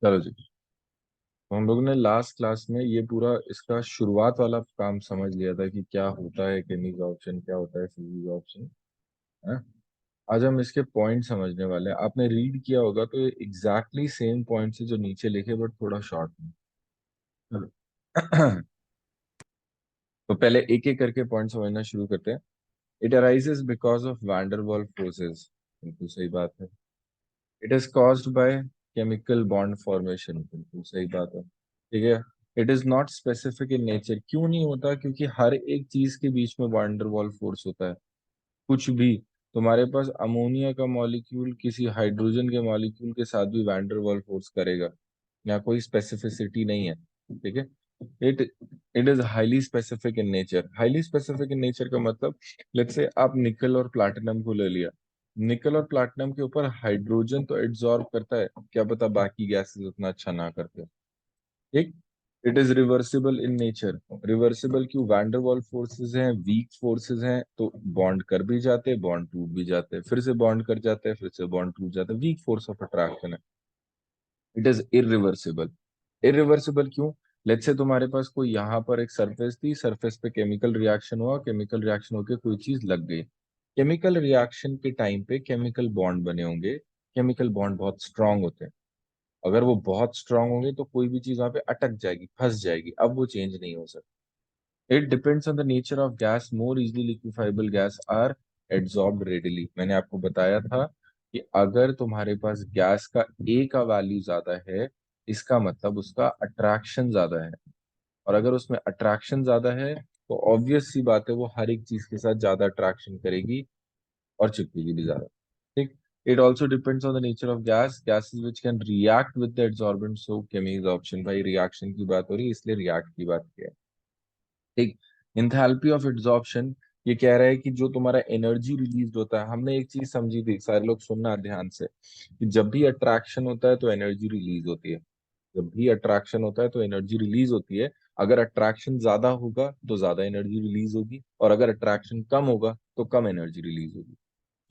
चलो जी। तो हम लोगों ने लास्ट क्लास में ये पूरा इसका शुरुआत वाला काम समझ लिया था कि क्या होता है केमिकल ऑप्शन, क्या होता है फिजिकल ऑप्शन है। आज हम इसके पॉइंट समझने वाले हैं। आपने रीड किया होगा तो ये एग्जैक्टली सेम पॉइंट है जो नीचे लिखे, बट थोड़ा शॉर्ट में। चलो। तो पहले एक एक करके पॉइंट समझना शुरू करते हैं। It arises because of der Waals forces. बिल्कुल सही बात है। It is caused by chemical bond formation. बिल्कुल सही बात है। ठीक है। It is not specific in nature. क्यों नहीं होता? क्योंकि हर एक चीज के बीच में वैंडरवाल फोर्स होता है। कुछ भी, तुम्हारे पास अमोनिया का मॉलिक्यूल किसी हाइड्रोजन के मॉलिक्यूल के साथ भी वैंडरवाल फोर्स करेगा। यहाँ कोई स्पेसिफिसिटी नहीं है। ठीक है। It it is highly specific in nature. Highly specific in nature का मतलब, लेट्स से आप निकल और प्लैटिनम को ले लिया। निकल और प्लैटिनम के ऊपर हाइड्रोजन तो एब्जॉर्ब करता है, क्या पता बाकी गैसेस उतना अच्छा ना करते। ठीक। It is reversible in nature. Reversible क्यों? वैंडरवाल फोर्सेस हैं, वीक फोर्सेस हैं, तो बॉन्ड कर भी जाते हैं, बॉन्ड टूट भी जाते हैं, फिर से बॉन्ड कर जाते हैं, फिर से बॉन्ड टूट जाते हैं। वीक फोर्स ऑफ अट्रैक्शन है। It is irreversible. इरिवर्सिबल क्यों? लेट्स से तुम्हारे पास कोई यहाँ पर एक सरफेस थी, सरफेस पे केमिकल रिएक्शन हुआ, केमिकल रिएक्शन होकर कोई चीज लग गई। केमिकल रिएक्शन के टाइम पे केमिकल बॉन्ड बने होंगे। केमिकल बॉन्ड बहुत स्ट्रांग होते हैं। अगर वो बहुत स्ट्रांग होंगे तो कोई भी चीज वहां पे अटक जाएगी, फंस जाएगी, अब वो चेंज नहीं हो सकती। It depends on the nature of gas. More easily liquefiable gas are adsorbed readily. मैंने आपको बताया था कि अगर तुम्हारे पास गैस का ए का वैल्यू ज्यादा है, इसका मतलब उसका अट्रैक्शन ज्यादा है। और अगर उसमें अट्रैक्शन ज्यादा है तो ऑब्वियस सी बात है वो हर एक चीज के साथ ज्यादा अट्रैक्शन करेगी और चिपकेगी भी ज्यादा। ठीक। It also depends on the nature of gas. Gases which can react with the adsorbent. So chemisorption, भाई रिएक्शन की बात हो रही है इसलिए रिएक्ट की बात किया है। ठीक। इंथैल्पी ऑफ एड्सॉर्प्शन, ये कह रहा है कि जो तुम्हारा एनर्जी रिलीज होता है। हमने एक चीज समझी थी, सारे लोग सुनना ध्यान से, कि जब भी अट्रैक्शन होता है तो एनर्जी रिलीज होती है। जब भी अट्रैक्शन होता है तो एनर्जी रिलीज होती है। अगर अट्रैक्शन ज्यादा होगा तो ज्यादा एनर्जी रिलीज होगी, और अगर अट्रैक्शन कम होगा तो कम एनर्जी रिलीज होगी।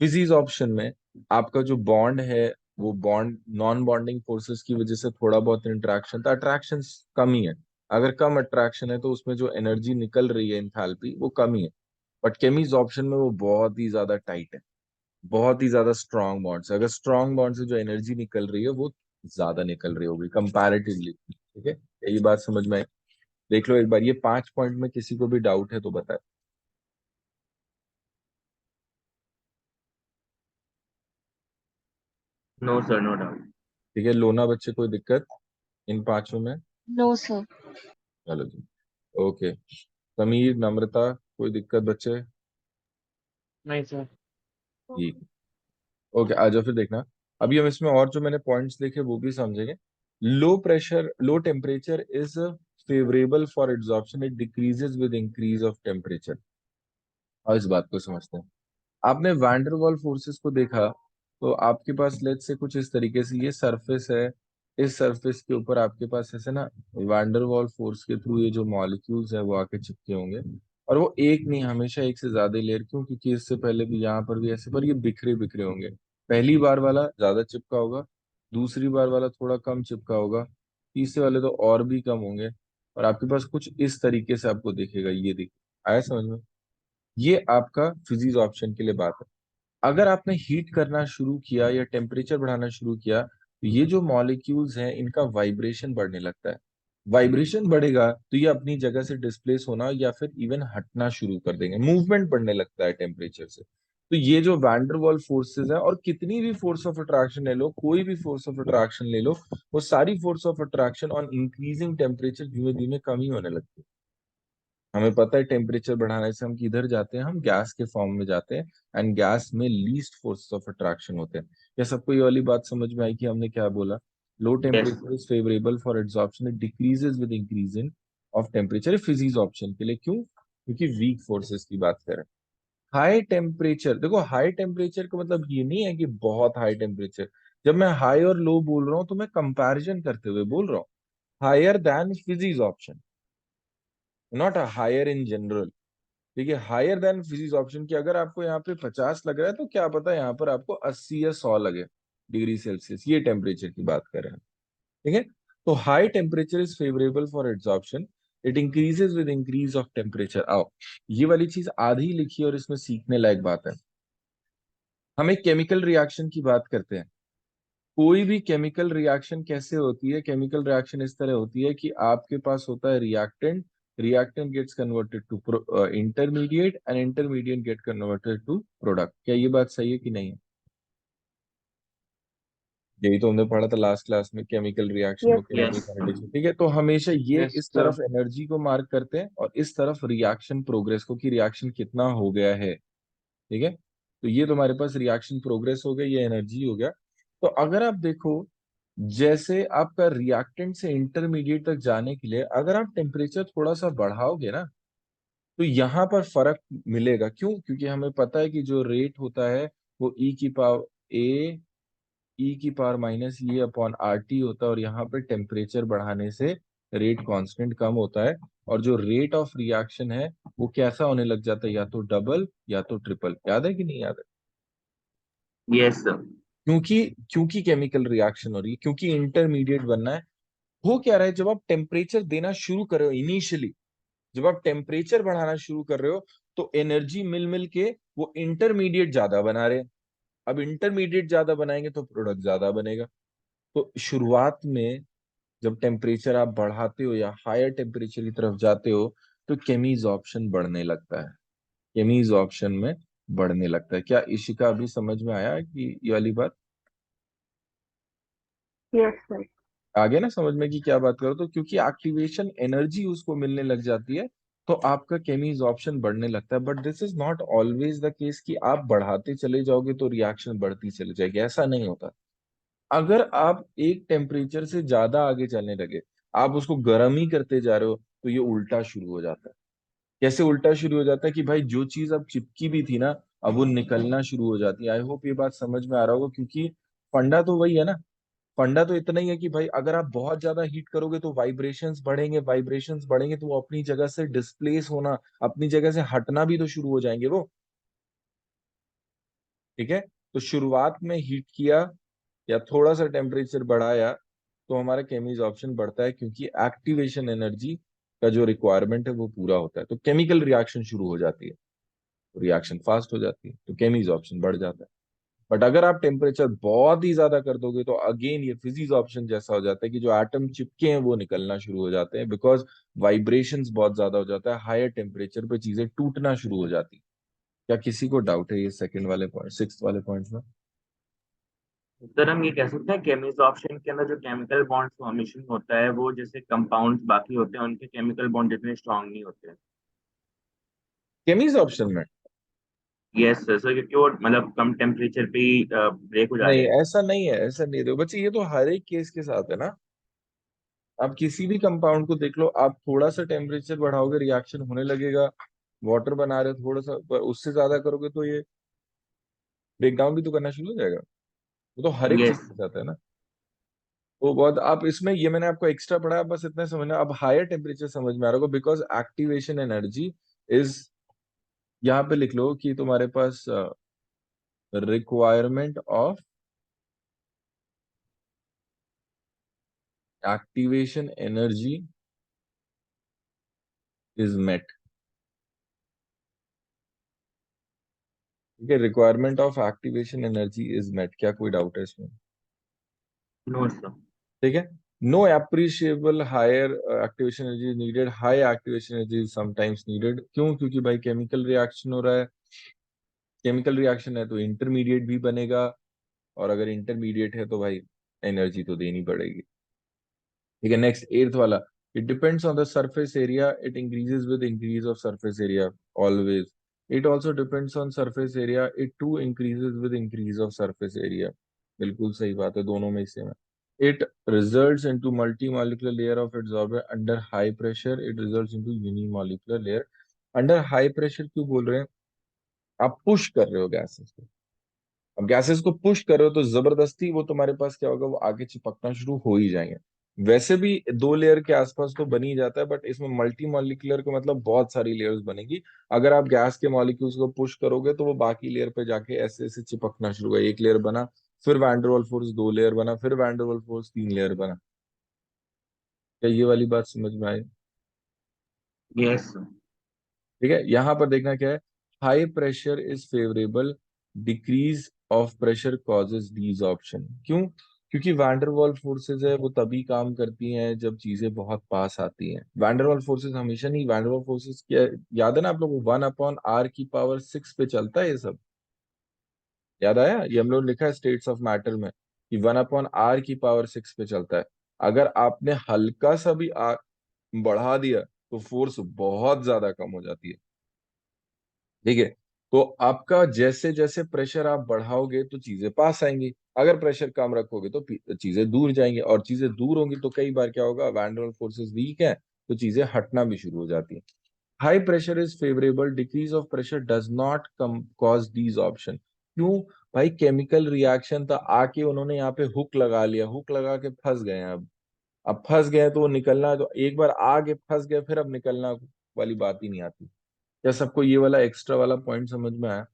फिजीज ऑप्शन में आपका जो बॉन्ड है, वो बॉन्ड नॉन बॉन्डिंग फोर्सेस की वजह से थोड़ा बहुत इंटरेक्शन था, अट्रैक्शन कम ही है। अगर कम अट्रैक्शन है तो उसमें जो एनर्जी निकल रही है, इंथैल्पी, वो कम ही है। बट केमीज ऑप्शन में वो बहुत ही ज्यादा टाइट है, बहुत ही ज्यादा स्ट्रांग बॉन्ड से। अगर स्ट्रांग बॉन्ड से जो एनर्जी निकल रही है वो ज्यादा निकल रही होगी कंपैरेटिवली। ठीक है। यही बात समझ में आई? देख लो एक बार, ये 5 पॉइंट में किसी को भी डाउट है तो बताए। No sir, no doubt. ठीक है, लोना बच्चे कोई दिक्कत इन पांचों में? No sir. चलो जी। ओके। समीर, नम्रता, कोई दिक्कत बच्चे? नहीं सर। ठीक। ओके, आ जाओ फिर देखना। अभी हम इसमें और जो मैंने पॉइंट्स देखे वो भी समझेंगे। Low pressure, low temperature is favourable for absorption. It decreases with increase of temperature. और इस बात को समझते हैं। आपने वैंडरवाल फोर्सेस को देखा, तो आपके पास लेट्स से कुछ इस तरीके से ये सरफेस है। इस सरफेस के ऊपर आपके पास ऐसे ना वैंडरवाल फोर्स के थ्रू ये जो मॉलिक्यूल्स है वो आके चिपके होंगे। और वो एक नहीं, हमेशा एक से ज्यादा लेयर। क्यों? क्योंकि इससे पहले भी यहाँ पर भी ऐसे, पर ये बिखरे बिखरे होंगे। पहली बार वाला ज्यादा चिपका होगा, दूसरी बार वाला थोड़ा कम चिपका होगा, तीसरे वाले तो और भी कम होंगे। और आपके पास कुछ इस तरीके से आपको दिखेगा, ये दिखे। आया समझ में? ये आपका फिजिक्स ऑप्शन के लिए बात है। अगर आपने हीट करना शुरू किया या टेम्परेचर बढ़ाना शुरू किया तो ये जो मॉलिक्यूल्स हैं इनका वाइब्रेशन बढ़ने लगता है। वाइब्रेशन बढ़ेगा तो ये अपनी जगह से डिस्प्लेस होना या फिर इवन हटना शुरू कर देंगे। मूवमेंट बढ़ने लगता है टेम्परेचर से। तो ये जो वैंडरवाल फोर्सेस है, और कितनी भी फोर्स ऑफ अट्रैक्शन ले लो, कोई भी फोर्स ऑफ अट्रैक्शन ले लो, वो सारी force of attraction on increasing temperature धीमे धीमे कम ही होने लगती है। हमें पता है टेम्परेचर बढ़ाने से हम किधर जाते हैं, हम गैस के फॉर्म में जाते हैं। एंड गैस में लीस्ट फोर्सेस ऑफ अट्रैक्शन होते हैं। क्या सबको ये वाली बात समझ में आई कि हमने क्या बोला? Low yes. Temperature is favourable for absorption. It decreases with increasing of temperature. Physisorption के लिए क्यों? क्योंकि वीक फोर्सेस की बात करें। हाई टेम्परेचर, देखो हाई टेम्परेचर का मतलब ये नहीं है कि बहुत हाई टेम्परेचर। जब मैं हाई और लो बोल रहा हूँ तो मैं कंपैरिजन करते हुए बोल रहा हूँ। Higher than physisorption, not higher in general. ठीक है, हायर देन फिजिक्स ऑप्शन की अगर आपको यहाँ पे 50 लग रहा है तो क्या पता यहाँ पर आपको 80 या 100 लगे डिग्री सेल्सियस। ये टेम्परेचर की बात कर रहे हैं। ठीक है। तो high temperature is favourable for absorption, it increases with increase of temperature. आओ, ये वाली चीज आधी लिखी है और इसमें सीखने लायक बात है। हम एक केमिकल रिएक्शन की बात करते हैं। कोई भी केमिकल रिएक्शन कैसे होती है? केमिकल रिएक्शन इस तरह होती है कि आपके पास होता है reactant, reactant gets converted to intermediate and intermediate get converted to product. क्या ये बात सही है कि नहीं है? यही तो हमने पढ़ा था लास्ट क्लास में, केमिकल रिएक्शन Yes, को sir. Chemical Yes. काइनेटिक्स में। ठीक है, तो हमेशा ये Yes, इस sir. तरफ एनर्जी को मार्क करते हैं और इस तरफ रिएक्शन प्रोग्रेस को, कि रिएक्शन कितना हो गया है। ठीक है, तो ये तुम्हारे पास रिएक्शन प्रोग्रेस हो गया, ये एनर्जी हो गया। तो अगर आप देखो, जैसे आपका रिएक्टेंट से इंटरमीडिएट तक जाने के लिए अगर आप टेम्परेचर थोड़ा सा बढ़ाओगे ना, तो यहाँ पर फर्क मिलेगा। क्यों? क्योंकि हमें पता है कि जो रेट होता है वो ई की पावर माइनस ये अपॉन आर टी होता है, और यहाँ पे टेम्परेचर बढ़ाने से रेट कांस्टेंट कम होता है, और जो रेट ऑफ रिएक्शन है वो कैसा होने लग जाता है, या तो डबल या तो ट्रिपल। याद है कि नहीं याद है? Yes, sir. क्योंकि क्योंकि केमिकल रिएक्शन हो रही है, क्योंकि इंटरमीडिएट बनना है। हो क्या रहा है, जब आप टेम्परेचर देना शुरू कर रहे हो इनिशियली, जब आप टेम्परेचर बढ़ाना शुरू कर रहे हो, तो एनर्जी मिल मिल के वो इंटरमीडिएट ज्यादा बना रहे हैं। अब इंटरमीडिएट ज्यादा बनाएंगे तो प्रोडक्ट ज्यादा बनेगा। तो शुरुआत में जब टेम्परेचर आप बढ़ाते हो या हायर टेम्परेचर की तरफ जाते हो, तो केमीज ऑप्शन बढ़ने लगता है, केमीज ऑप्शन में बढ़ने लगता है। क्या इशिका अभी समझ में आया कि ये वाली बात Yes, sir. आगे ना समझ में कि क्या बात करो? तो क्योंकि एक्टिवेशन एनर्जी उसको मिलने लग जाती है, तो आपका केमीज ऑप्शन बढ़ने लगता है। But this is not always the case कि आप बढ़ाते चले जाओगे तो रिएक्शन बढ़ती चली जाएगी, ऐसा नहीं होता। अगर आप एक टेम्परेचर से ज्यादा आगे चलने लगे, आप उसको गर्म ही करते जा रहे हो, तो ये उल्टा शुरू हो जाता है। कैसे उल्टा शुरू हो जाता है? कि भाई जो चीज अब चिपकी भी थी ना, अब वो निकलना शुरू हो जाती है। आई होप ये बात समझ में आ रहा होगा, क्योंकि फंडा तो वही है ना। फंडा तो इतना ही है कि भाई अगर आप बहुत ज्यादा हीट करोगे तो वाइब्रेशंस बढ़ेंगे, वाइब्रेशंस बढ़ेंगे तो वो अपनी जगह से डिस्प्लेस होना, अपनी जगह से हटना भी तो शुरू हो जाएंगे वो। ठीक है, तो शुरुआत में हीट किया या थोड़ा सा टेम्परेचर बढ़ाया, तो हमारा केमीज ऑप्शन बढ़ता है, क्योंकि एक्टिवेशन एनर्जी का जो रिक्वायरमेंट है वो पूरा होता है। तो केमिकल रिएक्शन शुरू हो जाती है, तो रिएक्शन फास्ट हो जाती है, तो केमीज ऑप्शन बढ़ जाता है। बट अगर आप टेम्परेचर बहुत ही ज्यादा कर दोगे, तो अगेन ये फिजिक्स ऑप्शन जैसा हो जाता है कि जो एटम चिपके हैं वो निकलना शुरू हो जाते हैं, बिकॉज वाइब्रेशंस बहुत ज्यादा हो जाता है। हायर टेम्परेचर पे चीजें टूटना शुरू हो जाती है। क्या किसी को डाउट है ये सेकंड वाले पॉइंट, सिक्स वाले पॉइंट में? सर हम ये कह सकते हैं केमिस्ट ऑप्शन के अंदर जो केमिकल बॉन्ड फॉर्मेशन होता है वो जैसे कंपाउंड्स बाकी होते हैं उनके केमिकल बॉन्ड इतने स्ट्रांग नहीं होते। केमीज ऑप्शन में यस सर, सर क्योंकि वो मतलब कम टेम्परेचर पे ही ब्रेक हो जा नहीं, रहे हैं। ऐसा नहीं है, ऐसा नहीं। देखो बच्चे, ये तो हर एक केस के साथ है ना। आप किसी भी कंपाउंड को देख लो, आप थोड़ा सा टेम्परेचर बढ़ाओगे रिएक्शन होने लगेगा। वाटर बना रहे हो थोड़ा सा, पर उससे ज्यादा करोगे तो ये ब्रेक डाउन भी तो करना शुरू हो जाएगा। वो तो हर एक चीज यस। के साथ है ना। वो बहुत, आप इसमें ये मैंने आपको एक्स्ट्रा पढ़ाया, बस इतना समझना। अब हायर टेम्परेचर समझ में आ रहा होगा, बिकॉज एक्टिवेशन एनर्जी इज, यहाँ पे लिख लो कि तुम्हारे पास requirement of activation energy is met. ठीक है, requirement of activation energy is met. क्या कोई डाउट है इसमें? No sir. ठीक है। No appreciable higher activation energy needed, high activation energy sometimes needed. क्यों? क्योंकि भाई केमिकल रिएक्शन हो रहा है, केमिकल रिएक्शन है तो इंटरमीडिएट भी बनेगा, और अगर इंटरमीडिएट है तो भाई एनर्जी तो देनी पड़ेगी। ठीक है, नेक्स्ट एर्थ वाला। It depends on the surface area, it increases with increase of surface area always. It also depends on surface area, it too increases with increase of surface area. बिल्कुल सही बात है, दोनों में से में। It results into multi molecular layer of adsorber under high pressure, it results into unimolecular layer. Under high pressure क्यों बोल रहे हैं? आप पुश कर रहे हो गैसेस को। अब गैसेस को पुश कर रहे हो तो जबरदस्ती वो तुम्हारे पास क्या होगा, वो आगे चिपकना शुरू हो ही जाएंगे। वैसे भी दो लेयर के आसपास तो बन ही जाता है, बट इसमें मल्टी मॉलिक्यूलर का मतलब बहुत सारी लेयर्स बनेगी। अगर आप गैस के मॉलिक्यूल्स को पुश करोगे तो वो बाकी लेयर पे जाके ऐसे ऐसे चिपकना शुरू होगा। एक लेयर बना, फिर वैंडरवाल फोर्स दो लेयर बना, फिर वैंडरवाल फोर्स तीन लेयर बना। क्या ये वाली बात समझ में आई? यस। ठीक है, यहां पर देखना क्या है, high pressure is favourable, decrease of pressure causes these option. क्यों? क्योंकि वैंडरवाल फोर्सेज है वो तभी काम करती हैं जब चीजें बहुत पास आती हैं। वैंडरवाल फोर्सेज हमेशा नहीं, वैंडरवाल फोर्सेज क्या, याद है ना आप लोगों को, 1/r⁶ पे चलता है ये सब। याद आया? ये हम लोग लिखा है स्टेट्स ऑफ मैटर में कि 1/r⁶ पे चलता है। अगर आपने हल्का सा भी आर बढ़ा दिया तो फोर्स बहुत ज्यादा कम हो जाती है। ठीक है, तो आपका जैसे जैसे प्रेशर आप बढ़ाओगे तो चीजें पास आएंगी, अगर प्रेशर कम रखोगे तो चीजें दूर जाएंगी, और चीजें दूर होंगी तो कई बार क्या होगा, वैन फोर्सेस वीक है तो चीजें हटना भी शुरू हो जाती हैं। High pressure is favourable, decrease of pressure does not come cause these option. क्यों? भाई केमिकल रिएक्शन था, आके उन्होंने यहाँ पे हुक लगा लिया, हुक लगा के फंस गए हैं। अब फंस गए तो वो निकलना है, तो एक बार आगे फंस गए फिर अब निकलना वाली बात ही नहीं आती। क्या सबको ये वाला एक्स्ट्रा वाला पॉइंट समझ में आया?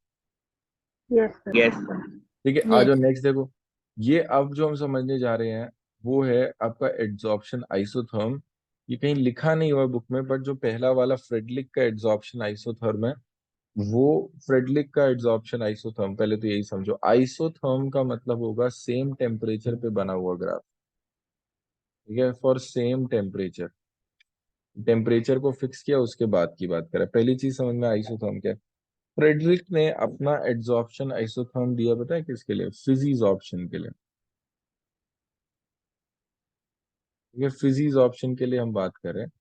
Yes sir. Yes sir. ठीक है, आ जाओ यस। नेक्स्ट देखो। ये अब जो हम समझने जा रहे हैं वो है आपका एड्सॉर्प्शन आइसोथर्म। ये कहीं लिखा नहीं हुआ बुक में, बट जो पहला वाला फ्रेडलिक का एड्सॉर्प्शन आइसोथर्म है, वो फ्रेडलिक का एड्सॉर्प्शन आइसोथर्म, पहले तो यही समझो, आइसोथर्म का मतलब होगा सेम टेम्परेचर पे बना हुआ ग्राफ। ठीक है, फॉर सेम टेम्परेचर, टेम्परेचर को फिक्स किया उसके बाद की बात करें। पहली चीज समझ में, आइसोथर्म क्या है। फ्रेडरिक ने अपना एड्सॉर्प्शन आइसोथर्म दिया, पता है किसके लिए? फिजीज ऑप्शन के लिए। ठीक है, फिजीज ऑप्शन के लिए हम बात कर रहे हैं।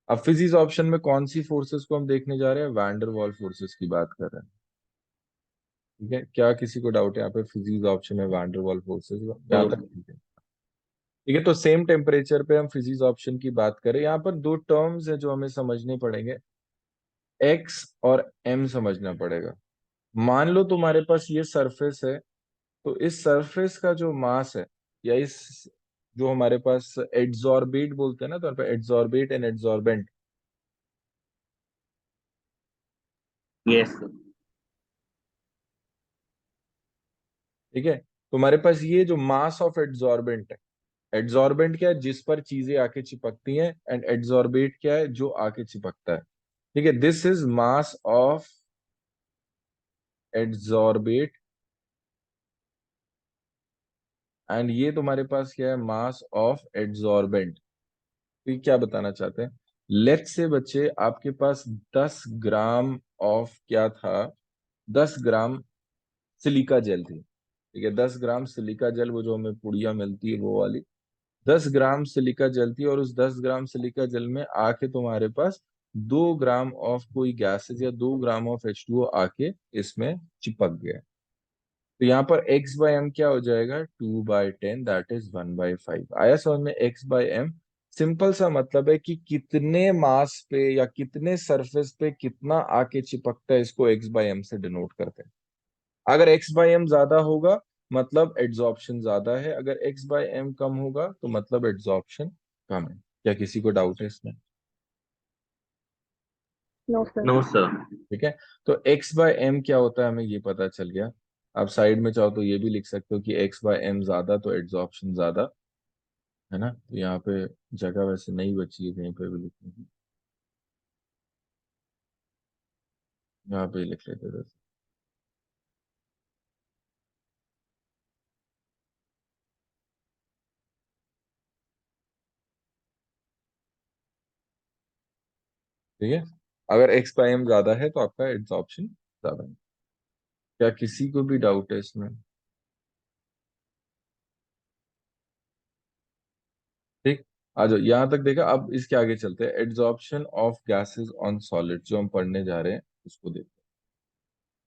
अब फिजीज ऑप्शन में कौन सी फोर्सेस को हम देखने जा रहे हैं? वैंडर वॉल फोर्सेस की बात कर रहे हैं। ठीक है, क्या किसी को डाउट है यहाँ पे फिजीज ऑप्शन में वैंडर वॉल फोर्सेस? यहाँ तक ठीक है। ठीक है, तो सेम टेम्परेचर पे हम फिजीज ऑप्शन की बात करें। यहाँ पर दो टर्म्स है जो हमें समझने पड़ेंगे, एक्स और एम समझना पड़ेगा। मान लो तुम्हारे पास ये सरफेस है, तो इस सरफेस का जो मास है, या इस जो हमारे पास एड्सॉर्बेट बोलते हैं ना, तो adsorbate and adsorbent. Yes sir. ठीक है, तुम्हारे पास ये जो मास ऑफ एड्सॉर्बेंट है, एड्सॉर्बेंट क्या है? जिस पर चीजें आके चिपकती हैं, एंड एड्सॉर्बेट क्या है? जो आके चिपकता है। ठीक है, this is mass of adsorbate, and ये तुम्हारे पास क्या है? Mass of adsorbent. तो ये क्या बताना चाहते हैं? लेट्स से बच्चे आपके पास 10 ग्राम ऑफ क्या था, 10 ग्राम सिलिका जेल थी। ठीक है, 10 ग्राम सिलिका जेल, वो जो हमें पुड़िया मिलती है वो वाली, 10 ग्राम सिलिका जेल थी, और उस 10 ग्राम सिलिका जेल में आके तुम्हारे पास 2 ग्राम ऑफ कोई गैसेज या 2 ग्राम ऑफ H2O आके इसमें चिपक गया। तो यहाँ पर x/m क्या हो जाएगा? 2/10, दैट इज 1/5। आया समझ में? x/m सिंपल सा मतलब है कि कितने मास पे या कितने सरफेस पे कितना आके चिपकता है, इसको x/m से डिनोट करते हैं। अगर x/m ज्यादा होगा मतलब एड्सॉर्प्शन ज्यादा है, अगर x/m कम होगा तो मतलब एड्सॉर्प्शन कम है। क्या किसी को डाउट है इसमें? No sir. No sir. ठीक है, तो x/m क्या होता है हमें ये पता चल गया। आप साइड में चाहो तो ये भी लिख सकते हो कि x/m ज्यादा तो एड्सॉर्प्शन ज्यादा, है ना? तो यहाँ पे जगह वैसे नहीं बची है कहीं पे भी लिखने की, यहाँ पे ही लिख लेते थे। ठीक है, अगर x/m ज्यादा है तो आपका एड्सॉर्प्शन ज्यादा है। क्या किसी को भी डाउट है इसमें? ठीक, आ जाओ यहाँ तक देखा, अब इसके आगे चलते हैं। Adsorption of gases on solid जो हम पढ़ने जा रहे हैं उसको देखते हैं।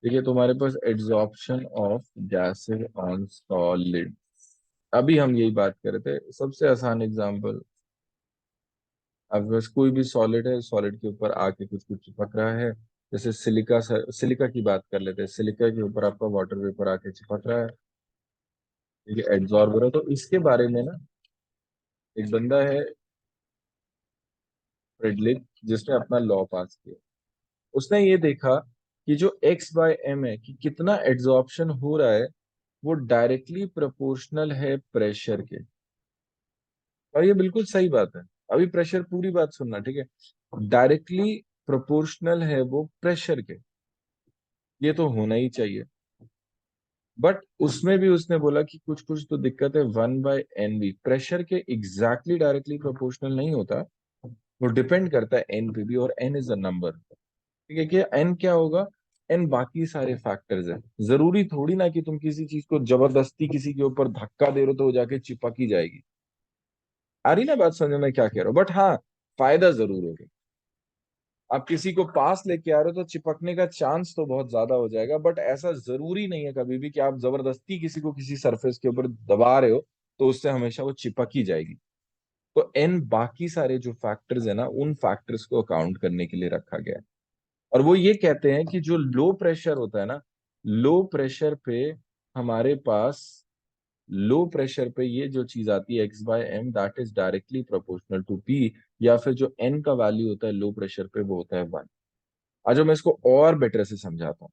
ठीक है, तुम्हारे पास adsorption of gases on solid, अभी हम यही बात कर रहे थे। सबसे आसान एग्जांपल, अब बस कोई भी सॉलिड है, सॉलिड के ऊपर आके कुछ कुछ चिपक रहा है। जैसे सिलिका, सिलिका की बात कर लेते हैं, सिलिका के ऊपर आपका वाटर वेपर आके चिपक रहा है। ठीक है, एड्सॉर्बर है, तो इसके बारे में ना एक बंदा है फ्रेडलिक, जिसने अपना लॉ पास किया। उसने ये देखा कि जो x/m है कि कितना एड्सॉर्प्शन हो रहा है, वो डायरेक्टली प्रोपोर्शनल है प्रेशर के। और ये बिल्कुल सही बात है। अभी प्रेशर पूरी बात सुनना, ठीक है। डायरेक्टली प्रोपोर्शनल है वो प्रेशर के, ये तो होना ही चाहिए। बट उसमें भी उसने बोला कि कुछ कुछ तो दिक्कत है, 1/n भी प्रेशर के एग्जैक्टली डायरेक्टली प्रोपोर्शनल नहीं होता, वो डिपेंड करता है एन पे भी, और एन इज अ नंबर, ठीक है। कि एन क्या होगा, एन बाकी सारे फैक्टर्स है। जरूरी थोड़ी ना कि तुम किसी चीज को जबरदस्ती किसी के ऊपर धक्का दे रहे हो तो वो जाके चिपक ही जाएगी। आ रही ना बात समझ में क्या कह रहा हूँ? बट हाँ, फायदा जरूर होगा। आप किसी को पास लेके आ रहे हो तो चिपकने का चांस तो बहुत ज्यादा हो जाएगा, बट ऐसा जरूरी नहीं है कभी भी कि आप जबरदस्ती किसी को किसी सरफेस के ऊपर दबा रहे हो तो उससे हमेशा वो चिपक ही जाएगी। तो एन बाकी सारे जो फैक्टर्स है ना, उन फैक्टर्स को अकाउंट करने के लिए रखा गया है। और वो ये कहते हैं कि जो लो प्रेशर होता है ना, लो प्रेशर पे हमारे पास, लो प्रेशर पे ये जो चीज आती है x/m, that is directly proportional to p, या फिर जो n का वैल्यू होता है लो प्रेशर पे वो होता है 1। आज मैं इसको और बेटर से समझाता हूँ।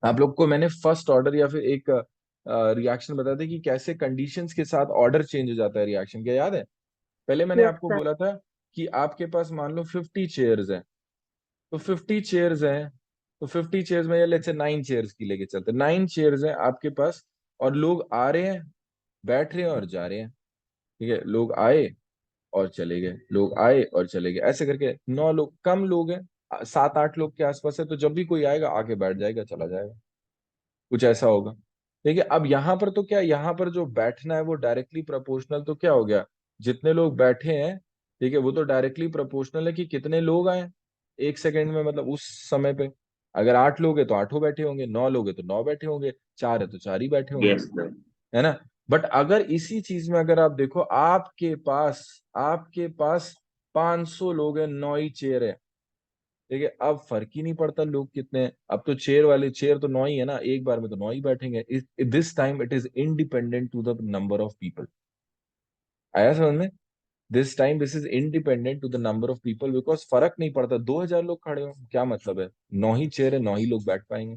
आप लोग को मैंने फर्स्ट ऑर्डर या फिर एक रिएक्शन बताया था कि कैसे कंडीशंस के साथ ऑर्डर चेंज हो जाता है रिएक्शन, क्या याद है? पहले मैंने Yes, आपको sir. बोला था कि आपके पास मान लो 50 चेयर्स हैं, तो 50 चेयर्स हैं, तो 50 चेयर्स में, या लेट्स से 9 चेयर्स की लेके चलते, 9 चेयर्स हैं आपके पास, और लोग आ रहे हैं, बैठ रहे हैं और जा रहे हैं, ठीक है। लोग आए और चले गए, लोग आए और चले गए, ऐसे करके 9 लोग, कम लोग हैं, 7-8 लोग के आसपास है, तो जब भी कोई आएगा आके बैठ जाएगा, चला जाएगा, कुछ ऐसा होगा। ठीक है। अब यहाँ पर तो क्या, यहाँ पर जो बैठना है वो डायरेक्टली प्रोपोर्शनल, तो क्या हो गया, जितने लोग बैठे हैं, ठीक है, वो तो डायरेक्टली प्रोपोर्शनल है कि कितने लोग आए एक सेकंड में, मतलब उस समय पे। अगर 8 लोग हैं तो 8 बैठे होंगे, 9 लोग हैं तो 9 बैठे होंगे, 4 है तो 4 ही बैठे होंगे, यस सर। है ना। बट अगर इसी चीज में अगर आप देखो, आपके पास 500 लोग हैं, 9 ही चेयर है, ठीक है। अब फर्क ही नहीं पड़ता लोग कितने हैं, अब तो चेयर वाले चेयर तो 9 ही है ना, एक बार में तो 9 ही बैठेंगे। This time it is independent to the number of people. आया समझ में? This time this is independent to the number of people, because फर्क नहीं पड़ता, 2000 लोग खड़े हो क्या मतलब है, 9 ही चेयर है, 9 ही लोग बैठ पाएंगे।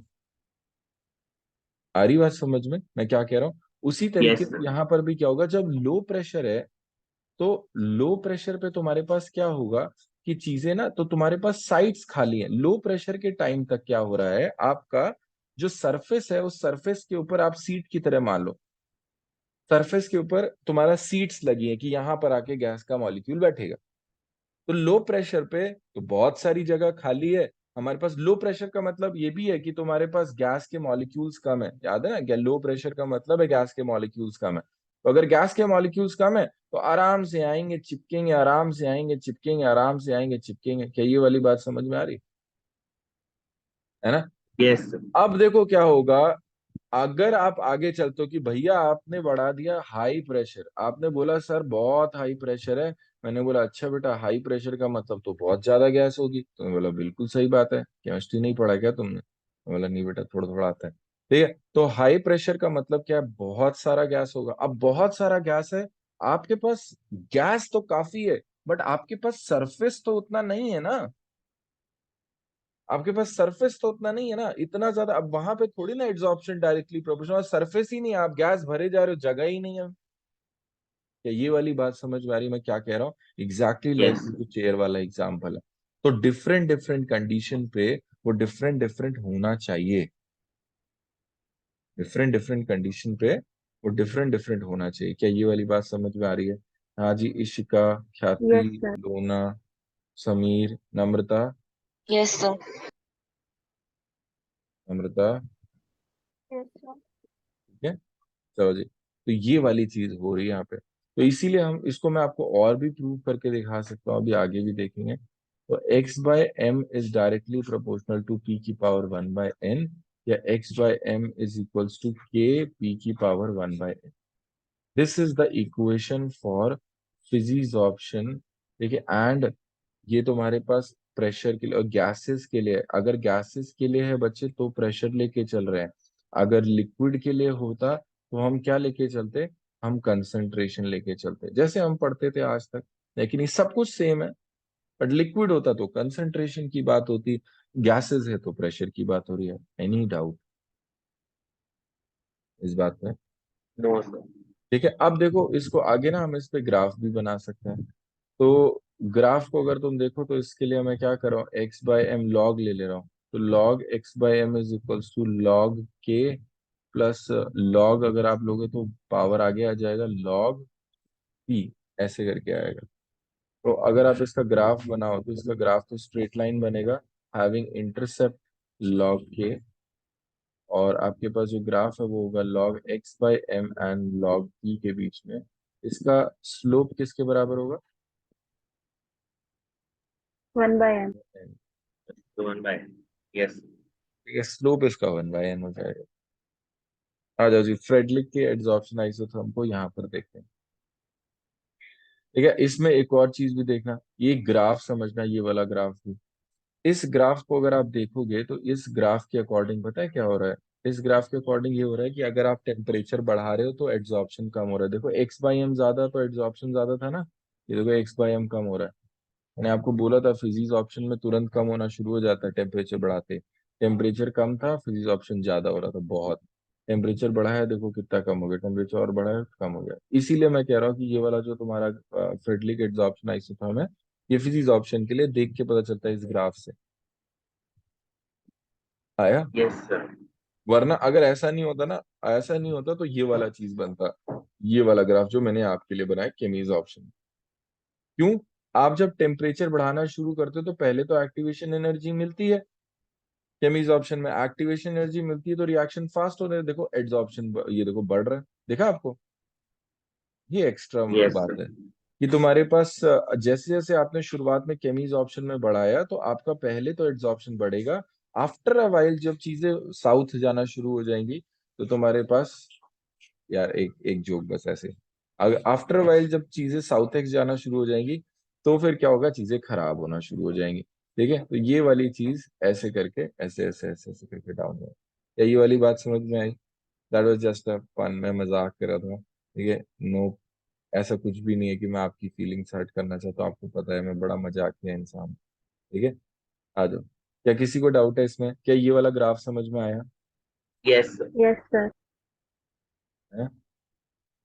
आ रही बात समझ में मैं क्या कह रहा हूँ? उसी तरीके यस से सर। यहाँ पर भी क्या होगा, जब लो प्रेशर है, तो लो प्रेशर पे तुम्हारे पास क्या होगा कि चीजें ना, तो तुम्हारे पास साइड्स खाली हैं। लो प्रेशर के टाइम तक क्या हो रहा है, आपका जो सरफेस है उस सरफेस के ऊपर आप सीट की तरह मान लो, सरफेस के ऊपर तुम्हारा सीट्स लगी है कि यहाँ पर आके गैस का मॉलिक्यूल बैठेगा। तो लो प्रेशर पे तो बहुत सारी जगह खाली है। हमारे पास लो प्रेशर का मतलब ये भी है कि तुम्हारे पास गैस के मॉलिक्यूल्स कम है, याद है ना, क्या लो प्रेशर का मतलब है गैस के मॉलिक्यूल्स कम है। तो अगर गैस के मॉलिक्यूल्स कम है तो आराम से आएंगे चिपकेंगे, आराम से आएंगे चिपकेंगे, आराम से आएंगे चिपकेंगे। क्या ये वाली बात समझ में आ रही है ना? Yes sir. अब देखो क्या होगा, अगर आप आगे चलते हो कि भैया आपने बढ़ा दिया हाई प्रेशर, आपने बोला सर बहुत हाई प्रेशर है, मैंने बोला अच्छा बेटा हाई प्रेशर का मतलब तो बहुत ज्यादा गैस होगी, तुमने बोला बिल्कुल सही बात है, केमिस्ट्री नहीं पढ़ा क्या तुमने? मैं बोला नहीं बेटा, थोड़ा थोड़ा आता है। ठीक है, तो हाई प्रेशर का मतलब क्या है, बहुत सारा गैस होगा। अब बहुत सारा गैस है आपके पास, गैस तो काफी है, बट आपके पास सरफेस तो उतना नहीं है ना, आपके पास सरफेस तो उतना नहीं है ना, इतना ज्यादा। अब वहां पे थोड़ी ना एड्सॉर्प्शन डायरेक्टली प्रोपोर्शनल, सरफेस ही नहीं है, आप गैस भरे जा रहे हो, जगह ही नहीं है। क्या ये वाली बात समझ में आ रही है मैं क्या कह रहा हूँ? एग्जैक्टली लाइक यस जो चेयर वाला एग्जाम्पल है। तो डिफरेंट डिफरेंट कंडीशन पे वो डिफरेंट डिफरेंट होना चाहिए, डिफरेंट डिफरेंट कंडीशन पे वो डिफरेंट डिफरेंट होना चाहिए। क्या ये वाली बात समझ में आ रही है? हाँ जी, इशिका, ख्याति, Yes, sir. लोना, समीर, नम्रता, यस सर। नम्रता, Yes, sir. ठीक है। चलो जी, तो ये वाली चीज हो रही है यहाँ पे, तो इसीलिए हम इसको, मैं आपको और भी प्रूव करके दिखा सकता हूँ, अभी आगे भी देखेंगे। तो x/m is directly proportional to p की पावर 1/n, या x/m is equals to k p की power 1/n। This is the equation for physisorption, ठीक है। एंड ये तुम्हारे पास प्रेशर के लिए और गैसेस के लिए, अगर गैसेस के लिए है बच्चे तो प्रेशर लेके चल रहे हैं, अगर लिक्विड के लिए होता तो हम क्या लेके चलते, हम कंसंट्रेशन लेके चलते, जैसे हम पढ़ते थे आज तक। लेकिन ये सब कुछ सेम है, बट लिक्विड होता तो कंसंट्रेशन की बात होती, गैसेस है तो प्रेशर की बात हो रही है। एनी डाउट इस बात में? No sir. ठीक है, अब देखो इसको आगे ना हम इस पे ग्राफ भी बना सकते हैं। तो ग्राफ को अगर तुम देखो तो इसके लिए मैं क्या कर रहा हूँ, एक्स बाय एम लॉग ले रहा हूँ। तो log x by M is equals to log k plus log, अगर आप लोगे तो पावर आगे आ जाएगा लॉग पी, ऐसे करके आएगा। तो अगर आप इसका ग्राफ बनाओ तो इसका ग्राफ तो स्ट्रेट लाइन बनेगा हैविंग इंटरसेप्ट लॉग के, और आपके पास जो ग्राफ है वो होगा log x by m and log p के बीच में। इसका स्लोप किसके बराबर होगा? 1/n। तो 1/n। यस। ठीक है, स्लोप इसका 1/n हो जाएगा। आ जाओ जी, फ्रेडलिक के एड्सॉर्प्शन आइसोथर्म को यहाँ पर देखते हैं। ठीक है, इसमें एक और चीज भी देखना, ये ग्राफ समझना, ये वाला ग्राफ भी। इस ग्राफ को अगर आप देखोगे तो इस ग्राफ के अकॉर्डिंग पता है क्या हो रहा है? इस ग्राफ के अकॉर्डिंग ये हो रहा है कि अगर आप टेम्परेचर बढ़ा रहे हो तो एड्सॉर्प्शन कम हो रहा है। देखो एक्स बाई एम ज्यादा तो एड्सॉर्प्शन ज्यादा था ना, ये देखो एक्स बाई एम कम हो रहा है। मैंने आपको बोला था फिजिक्स ऑप्शन में तुरंत कम होना शुरू हो जाता है टेम्परेचर बढ़ाते। टेम्परेचर कम था, फिजिक्स ऑप्शन ज्यादा हो रहा था बहुत। टेम्परेचर बढ़ा है, देखो कितना कम हो गया, टेम्परेचर और बढ़ा है कम हो गया। इसीलिए मैं कह रहा हूँ कि ये वाला जो तुम्हारा फ्रेडलिक एड्सॉर्प्शन आइसोथर्म है, ये फिजिक्स ऑप्शन के लिए देख के पता चलता है इस ग्राफ से। आया? Yes sir. वरना अगर ऐसा नहीं होता ना, ऐसा नहीं होता तो ये वाला चीज बनता, ये वाला ग्राफ जो मैंने आपके लिए बनाया केमीज ऑप्शन। क्यों? आप जब टेम्परेचर बढ़ाना शुरू करते हो तो पहले तो एक्टिवेशन एनर्जी मिलती है, केमीज ऑप्शन में एक्टिवेशन एनर्जी मिलती है तो रिएक्शन फास्ट हो रहा है। देखो एड्सॉर्प्शन, ये देखो बढ़ रहा है, देखा आपको? ये एक्स्ट्रा यस बात सर। है कि तुम्हारे पास जैसे जैसे आपने शुरुआत में केमीज ऑप्शन में बढ़ाया तो आपका पहले तो एड्सॉर्प्शन बढ़ेगा। आफ्टर अ वाइल जब चीजें साउथ जाना शुरू हो जाएंगी तो तुम्हारे पास, यार एक एक जोक बस ऐसे, अगर आफ्टर वाइल जब चीजें साउथ एक्स जाना शुरू हो जाएंगी तो फिर क्या होगा, चीजें खराब होना शुरू हो जाएंगी। ठीक है, तो ये वाली चीज ऐसे करके ऐसे ऐसे ऐसे ऐसे करके डाउन हो, या ये वाली बात समझ में आई? That was just a fun, मैं मजाक कर रहा था। ठीक है, नो, ऐसा कुछ भी नहीं है कि मैं आपकी फीलिंग्स हर्ट करना चाहता हूँ, आपको पता है मैं बड़ा मजाकिया इंसान हूँ। ठीक है, आ जाओ। क्या किसी को डाउट है इसमें? क्या ये वाला ग्राफ समझ में आया यस सर। Yes sir. है?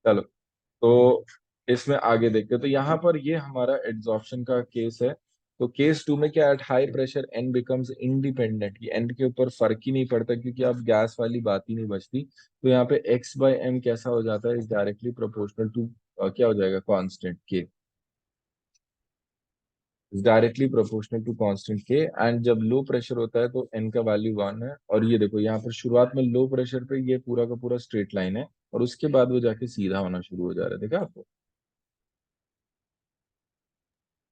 चलो, तो इसमें आगे देखते हैं। तो यहाँ पर ये हमारा एड्सॉर्प्शन का केस है। तो केस टू में क्या, at high pressure n becomes independent, ये एन के ऊपर फर्क ही नहीं पड़ता क्योंकि अब गैस वाली बात ही नहीं बचती। तो यहाँ पे एक्स बाय एम कैसा हो जाता है, इज डायरेक्टली प्रोपोर्शनल टू, क्या हो जाएगा, constant k, is directly proportional to constant k. And जब लो प्रेशर होता है तो एन का वैल्यू 1 है। और ये देखो यहाँ पर शुरुआत में लो प्रेशर पे ये पूरा का पूरा स्ट्रेट लाइन है, और उसके बाद वो जाके सीधा होना शुरू हो जा रहा है, देखा आपको?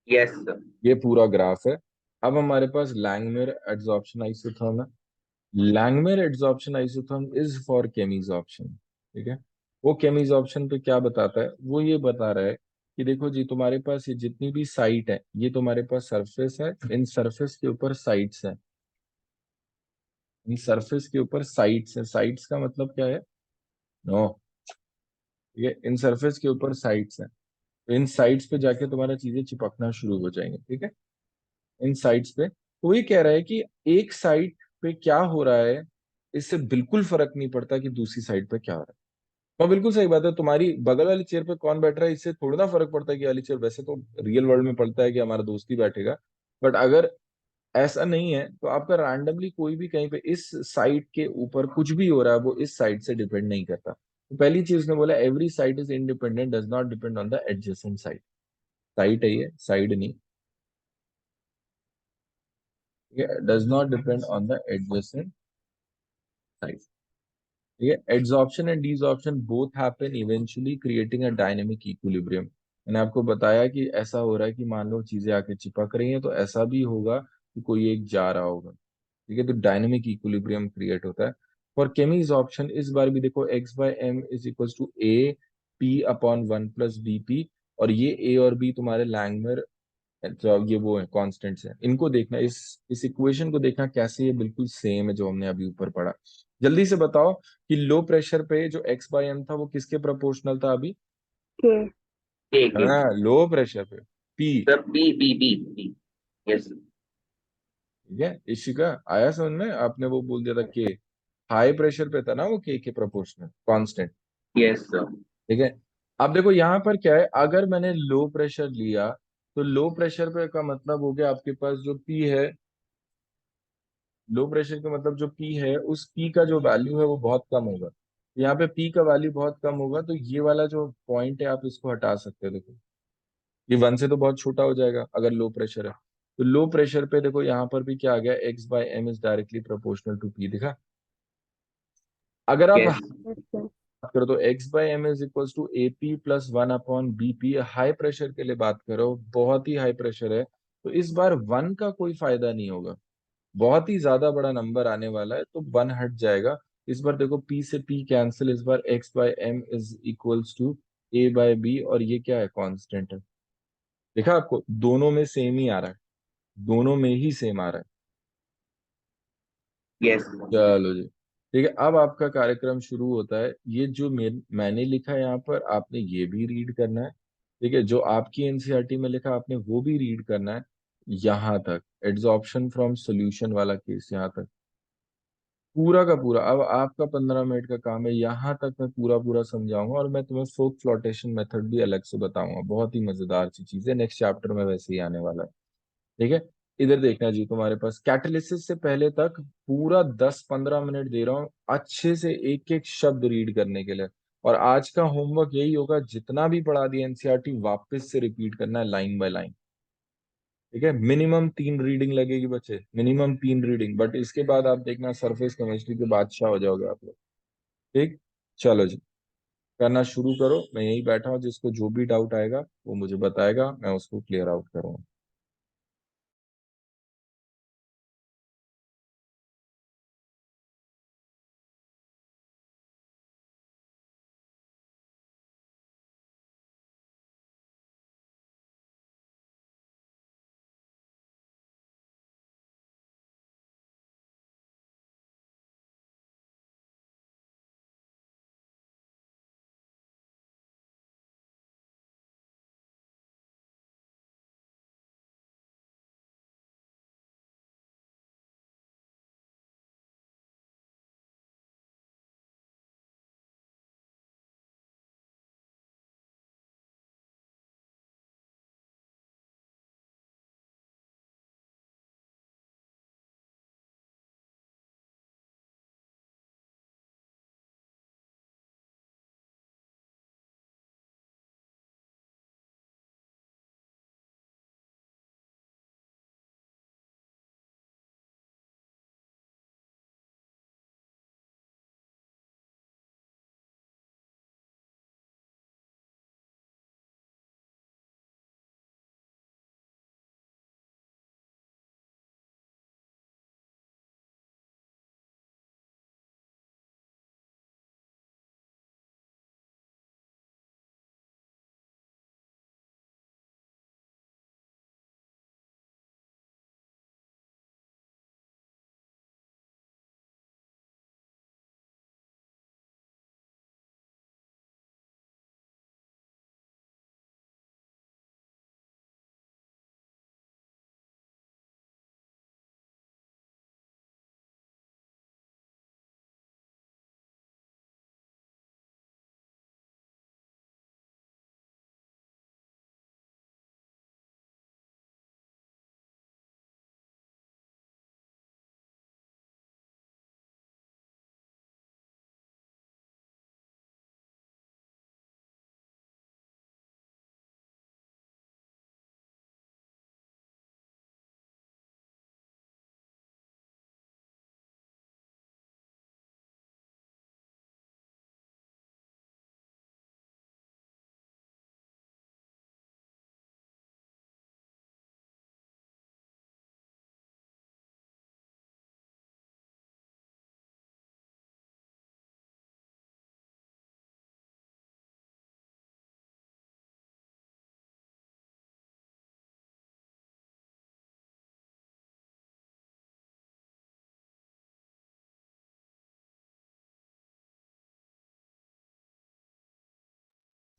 Yes sir. ये पूरा ग्राफ है। अब हमारे पास लैंगमियर एड्सॉर्प्शन आइसोथर्म है। Langmuir adsorption isotherm is for chemisorption. ठीक है, वो केमीज ऑप्शन पे क्या बताता है, वो ये बता रहा है कि देखो जी, तुम्हारे पास ये जितनी भी साइट है, ये तुम्हारे पास सरफेस है, इन सरफेस के ऊपर साइट्स हैं, इन सरफेस के ऊपर साइट्स हैं। साइट्स का मतलब क्या है? नो, ये इन सरफेस के ऊपर साइट्स हैं। तो इन साइट्स पे जाके तुम्हारा चीजें चिपकना शुरू हो जाएंगे। ठीक है, इन साइट्स पे। तो ये कह रहा है कि एक साइड पे क्या हो रहा है, इससे बिल्कुल फर्क नहीं पड़ता कि दूसरी साइड पे क्या हो रहा है। और बिल्कुल सही बात है, तुम्हारी बगल वाली चेयर पे कौन बैठ रहा है इससे थोड़ा ना फर्क पड़ता है कि वाली चेयर, वैसे तो रियल वर्ल्ड में पड़ता है कि हमारा दोस्त ही बैठेगा। बट अगर ऐसा नहीं है तो आपका रैंडमली कोई भी कहीं पे इस साइड के ऊपर कुछ भी हो रहा है वो इस साइड से डिपेंड नहीं करता। तो पहली चीज उसने बोला, every site is independent, does not depend on the adjacent site. Site है ये, साइड नहीं, does not depend on the adjacent site. ठीक है, adsorption and desorption both happen eventually creating a dynamic equilibrium. मैंने आपको बताया कि ऐसा हो रहा है कि मान लो चीजें आके चिपक रही हैं तो ऐसा भी होगा कि कोई एक जा रहा होगा। ठीक है, तो डायनेमिक इक्विलिब्रियम क्रिएट होता है। फॉर केमीज ऑप्शन इस बार भी देखो, x by M is equal to a p upon 1 plus d p. और ये ए और बी तुम्हारे लैंगमर, तो अब ये वो है कॉन्स्टेंट्स है, इनको देखना, इस इक्वेशन को देखना कैसे ये बिल्कुल सेम है जो हमने अभी ऊपर पढ़ा। जल्दी से बताओ कि लो प्रेशर पे जो एक्स बाय एम था वो किसके प्रोपोर्शनल था अभी? के। के। हाँ, लो प्रेशर पे p. Sir b b b b. Yes. ठीक है, इशिका आया समझ में? आपने वो बोल दिया था के, हाई प्रेशर पे था ना वो के प्रोपोर्शनल कांस्टेंट। Yes sir. ठीक है, अब देखो यहाँ पर क्या है, अगर मैंने लो प्रेशर लिया तो लो प्रेशर पे का मतलब हो गया आपके पास जो पी है, लो प्रेशर का मतलब जो पी है उस पी का जो वैल्यू है वो बहुत कम होगा। यहाँ पे पी का वैल्यू बहुत कम होगा तो ये वाला जो पॉइंट है आप इसको हटा सकते हो। देखो ये वन से तो बहुत छोटा हो जाएगा अगर लो प्रेशर है। तो लो प्रेशर पे देखो यहाँ पर भी क्या आ गया, x by M is directly proportional to p, दिखा। अगर आप यस। Yes, sir. बात करो तो x by M is equals to a p plus one upon b p. High pressure के लिए बात करो, बहुत ही हाई प्रेशर है, तो इस बार वन का कोई फायदा नहीं होगा, बहुत ही ज्यादा बड़ा नंबर आने वाला है तो वन हट जाएगा। इस बार देखो पी से पी कैंसिल, इस बार X by M is equals to A by B, और ये क्या है, कांस्टेंट है। देखा आपको दोनों में सेम ही आ रहा है, दोनों में ही सेम आ रहा है। यस। चलो जी, ठीक है। अब आपका कार्यक्रम शुरू होता है। ये जो मैंने लिखा है यहाँ पर आपने ये भी रीड करना है, ठीक है। जो आपकी एनसीईआरटी में लिखा आपने वो भी रीड करना है, यहाँ तक एड्सॉर्प्शन फ्रॉम सॉल्यूशन वाला केस यहाँ तक पूरा का पूरा। अब आपका 15 मिनट का काम है, यहाँ तक मैं पूरा पूरा समझाऊंगा, और मैं तुम्हें फोक फ्लोटेशन मेथड भी अलग से बताऊंगा, बहुत ही मजेदार सी चीज है, नेक्स्ट चैप्टर में वैसे ही आने वाला है। ठीक है, इधर देखना जी, तुम्हारे पास कैटालिसिस से पहले तक पूरा 10-15 मिनट दे रहा हूँ अच्छे से एक एक शब्द रीड करने के लिए। और आज का होमवर्क यही होगा, जितना भी पढ़ा दिया एनसीईआरटी वापस से रिपीट करना है लाइन बाय लाइन। ठीक है, मिनिमम 3 रीडिंग लगेगी बच्चे, मिनिमम 3 रीडिंग, बट इसके बाद आप देखना सरफेस केमिस्ट्री के बादशाह हो जाओगे आप लोग। ठीक, चलो जी, करना शुरू करो। मैं यही बैठा हूँ, जिसको जो भी डाउट आएगा वो मुझे बताएगा, मैं उसको क्लियर आउट करूंगा।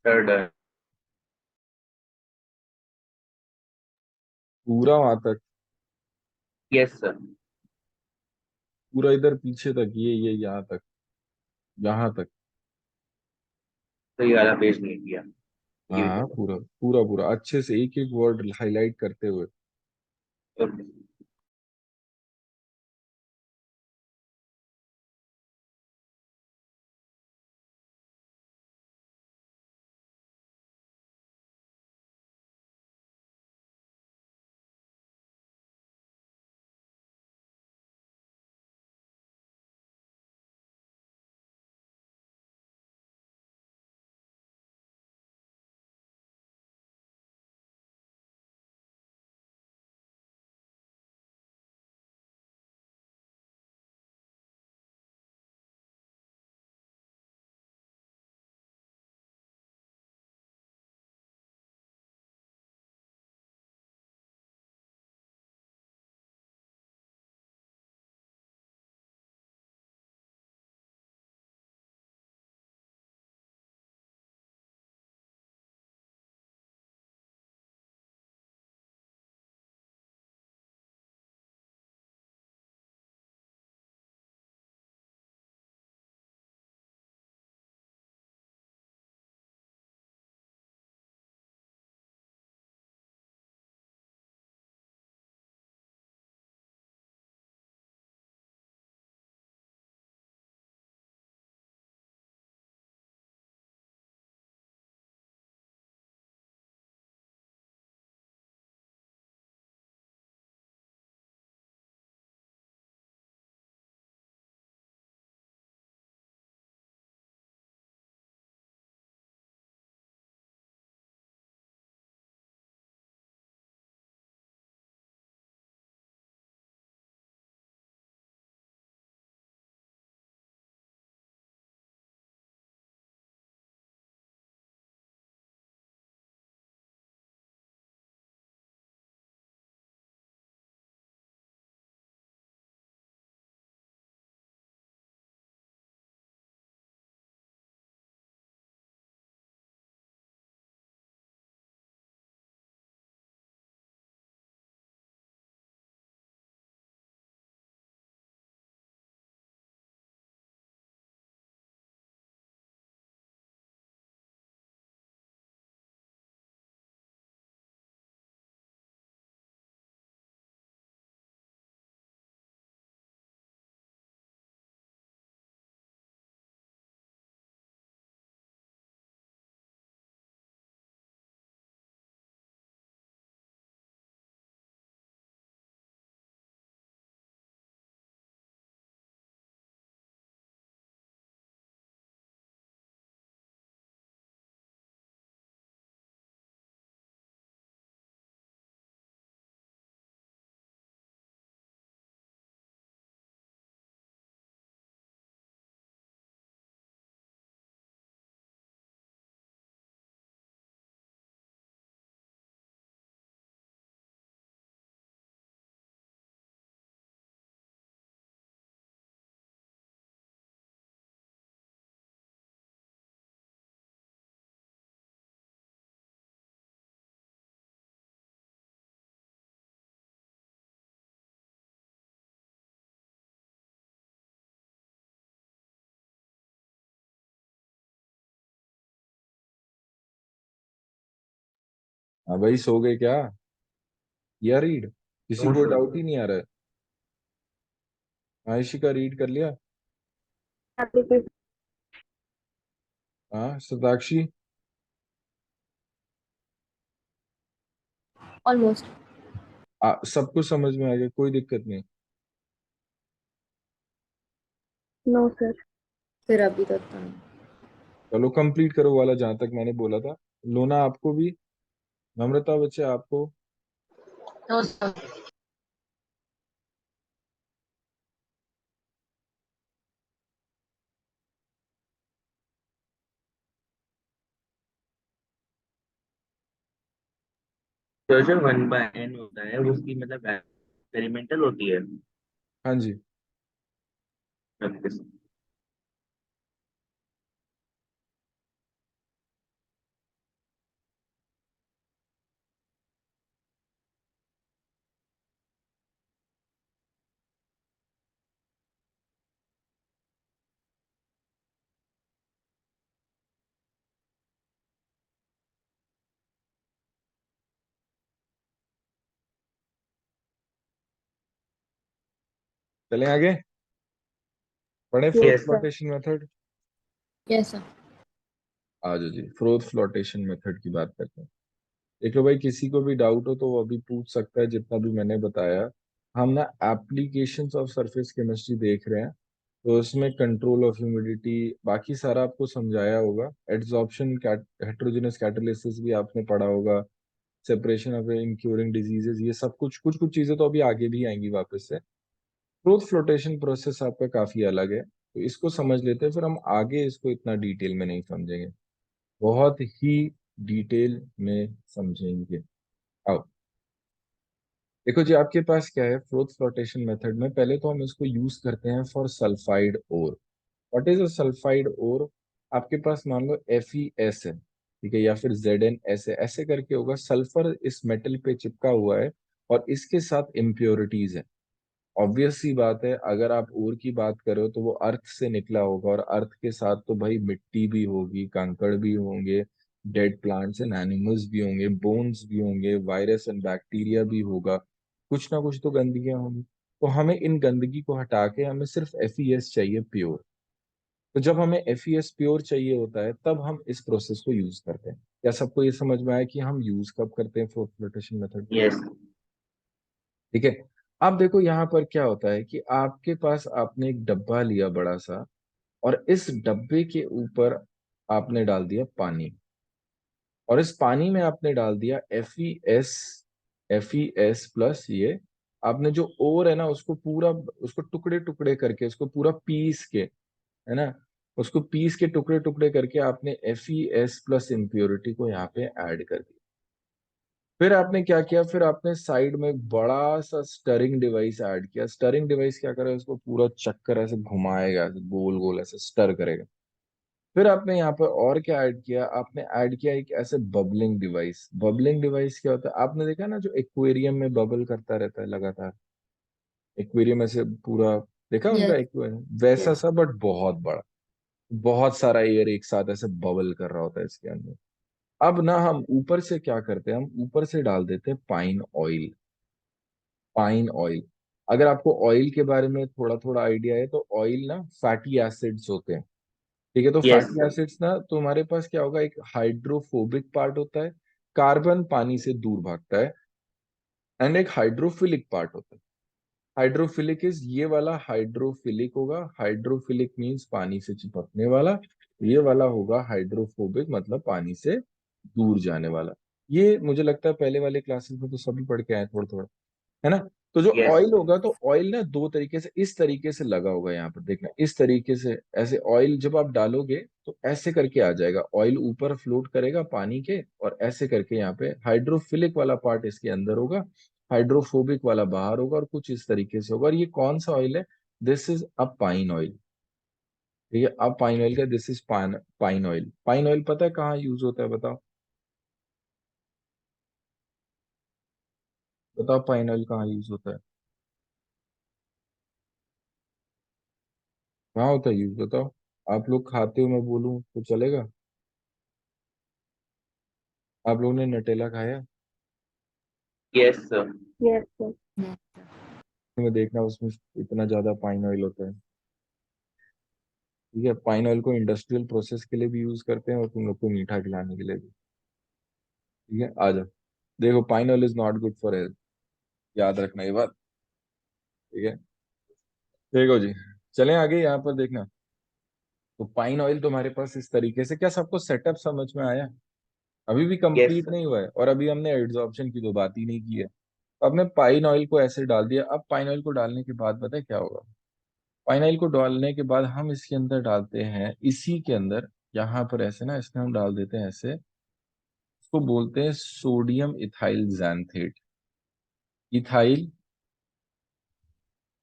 Sir done. पूरा वहां तक, यस सर। पूरा इधर पीछे तक, ये यहाँ तक, यहाँ तक। तो ये वाला पेज नहीं किया। हाँ हाँ, पूरा पूरा पूरा अच्छे से एक एक वर्ड हाईलाइट करते हुए। ओके। हाँ भाई, सो गए क्या? या रीड? किसी नो को सर। डाउट ही नहीं आ रहा है? आयशी का रीड कर लिया? अभी भी हाँ सताक्षी? ऑलमोस्ट। सब कुछ समझ में आ गया, कोई दिक्कत नहीं? No sir. फिर अभी तक तो नहीं। चलो कंप्लीट करो वाला जहां तक मैंने बोला था। लोना आपको भी, नम्रता बच्चे आपको। No sir. तो जो 1/n होता है वो उसकी मतलब एक्सपेरिमेंटल होती है। हाँ जी। Okay sir. चलें आगे, पढ़े Yes, froth Yes. sir. Flotation method. Yes sir. आ जाओ जी, फ्रोथ फ्लोटेशन मेथड की बात करते हैं। देख लो भाई, किसी को भी डाउट हो तो वो अभी पूछ सकता है, जितना भी मैंने बताया। हम ना एप्लीकेशंस ऑफ सरफेस केमिस्ट्री देख रहे हैं, तो उसमें कंट्रोल ऑफ ह्यूमिडिटी बाकी सारा आपको समझाया होगा। एड्सॉर्प्शन, हेट्रोजेनस कैटालिसिस भी आपने पढ़ा होगा, सेपरेशन ऑफ इनक्यूरिंग डिजीजेस, ये सब कुछ कुछ कुछ चीजें तो अभी आगे भी आएंगी वापस से। ग्रोथ फ्लोटेशन प्रोसेस आपका काफी अलग है, तो इसको समझ लेते हैं, फिर हम आगे इसको इतना डिटेल में नहीं समझेंगे, बहुत ही डिटेल में समझेंगे। आओ देखो जी, आपके पास क्या है फ्लोथ फ्लोटेशन मेथड में, पहले तो हम इसको यूज करते हैं for sulphide ore. What is a sulphide ore? आपके पास मान लो FeS है, ठीक है, या फिर ZnS है, ऐसे करके होगा। सल्फर इस मेटल पे चिपका हुआ है और इसके साथ इम्प्योरिटीज है। ऑब्वियस सी बात है, अगर आप ओर की बात करो तो वो अर्थ से निकला होगा, और अर्थ के साथ तो भाई मिट्टी भी होगी, कंकड़ भी होंगे, डेड प्लांट्स एंड एनिमल्स भी होंगे, बोन्स भी होंगे, वायरस एंड बैक्टीरिया भी होगा, कुछ ना कुछ तो गंदगियां होंगी। तो हमें इन गंदगी को हटा के हमें सिर्फ FeS चाहिए प्योर। तो जब हमें FeS प्योर चाहिए होता है, तब हम इस प्रोसेस को यूज करते हैं। क्या सबको ये समझ में आया कि हम यूज कब करते हैं फोर्थ फ्लोटेशन मेथड? Yes. ठीक है। अब देखो यहाँ पर क्या होता है कि आपके पास आपने एक डब्बा लिया बड़ा सा, और इस डब्बे के ऊपर आपने डाल दिया पानी, और इस पानी में आपने डाल दिया FeS प्लस ये, आपने जो ओर है ना उसको पूरा, उसको टुकड़े टुकड़े करके, उसको पूरा पीस के, है ना, उसको पीस के टुकड़े टुकड़े करके आपने FeS प्लस इम्प्योरिटी को यहाँ पे ऐड कर दिया। फिर आपने क्या किया, फिर आपने साइड में एक बड़ा सा स्टरिंग डिवाइस ऐड किया। स्टरिंग डिवाइस क्या करेगा, उसको पूरा चक्कर ऐसे घुमाएगा, ऐसे गोल गोल ऐसे स्टर करेगा। फिर आपने यहाँ पर और क्या ऐड किया, आपने ऐड किया एक ऐसे बबलिंग डिवाइस। बबलिंग डिवाइस क्या होता है, आपने देखा ना जो एक्वेरियम में बबल करता रहता है लगातार, एक्वेरियम ऐसे पूरा देखा उनका यस। एक्वेरियम वैसा Yes. सा, बट बहुत बड़ा, बहुत सारा एयर एक साथ ऐसे बबल कर रहा होता है इसके अंदर। अब ना हम ऊपर से क्या करते हैं, हम ऊपर से डाल देते हैं पाइन ऑयल। पाइन ऑयल, अगर आपको ऑयल के बारे में थोड़ा थोड़ा आइडिया है, तो ऑयल ना फैटी एसिड्स होते हैं, ठीक है। तो Yes. फैटी एसिड्स ना तुम्हारे पास क्या होगा, एक हाइड्रोफोबिक पार्ट होता है, कार्बन पानी से दूर भागता है, एंड एक हाइड्रोफिलिक पार्ट होता है। हाइड्रोफिलिक इज ये वाला, हाइड्रोफिलिक होगा, हाइड्रोफिलिक मींस पानी से चिपकने वाला, ये वाला होगा हाइड्रोफोबिक, मतलब पानी से दूर जाने वाला। ये मुझे लगता है पहले वाले क्लासेस में तो सभी पढ़ के आए थोड़ा थोड़ा, है ना। तो जो Yes. ऑयल होगा, तो ऑयल ना दो तरीके से, इस तरीके से लगा होगा यहाँ पर देखना, इस तरीके से ऐसे ऑयल जब आप डालोगे तो ऐसे करके आ जाएगा, ऑयल ऊपर फ्लोट करेगा पानी के, और ऐसे करके यहाँ पे हाइड्रोफिलिक वाला पार्ट इसके अंदर होगा, हाइड्रोफोबिक वाला बाहर होगा, और कुछ इस तरीके से होगा। और ये कौन सा ऑयल है? This is a pine oil, ठीक है। अब पाइन ऑयल का, this is pine pine oil. Pine oil पता है कहाँ यूज होता है, बताओ बताओ, पाइन ऑयल कहाँ यूज होता है, कहाँ होता है यूज, बताओ। आप लोग खाते हो, मैं बोलूं तो चलेगा? आप लोगों ने नटेला खाया? Yes, sir. Yes, sir. में देखना उसमें इतना ज्यादा पाइन ऑयल होता है, ठीक है। पाइन ऑयल को इंडस्ट्रियल प्रोसेस के लिए भी यूज करते हैं, और तुम लोग को मीठा खिलाने के लिए भी, ठीक है। आ जाओ, देखो pine oil is not good for health, याद रखना ये बात, ठीक है। देखो जी, चलें आगे, यहाँ पर देखना। तो पाइन ऑयल तुम्हारे पास इस तरीके से, क्या सबको सेटअप समझ में आया? अभी भी Yes, कंप्लीट sir. नहीं हुआ है, और अभी हमने एड्सॉर्प्शन की तो बात ही नहीं की है। तो हमने पाइन ऑयल को ऐसे डाल दिया। अब पाइन ऑयल को डालने के बाद पता है क्या होगा, पाइन ऑयल को डालने के बाद हम इसके अंदर डालते हैं, इसी के अंदर यहाँ पर ऐसे ना, इसमें हम डाल देते हैं ऐसे, इसको बोलते हैं सोडियम इथाइल जैंथेट। इथाइल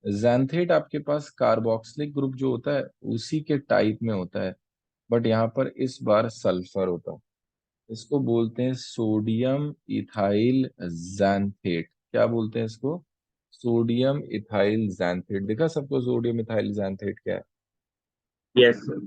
जैंथेट आपके पास कार्बोक्सिलिक ग्रुप जो होता है उसी के टाइप में होता है, बट यहाँ पर इस बार सल्फर होता है। इसको बोलते हैं सोडियम इथाइल जैंथेट। क्या बोलते हैं इसको? Sodium ethyl xanthate. देखा सबको सोडियम इथाइल जैंथेट क्या है? Yes, sir.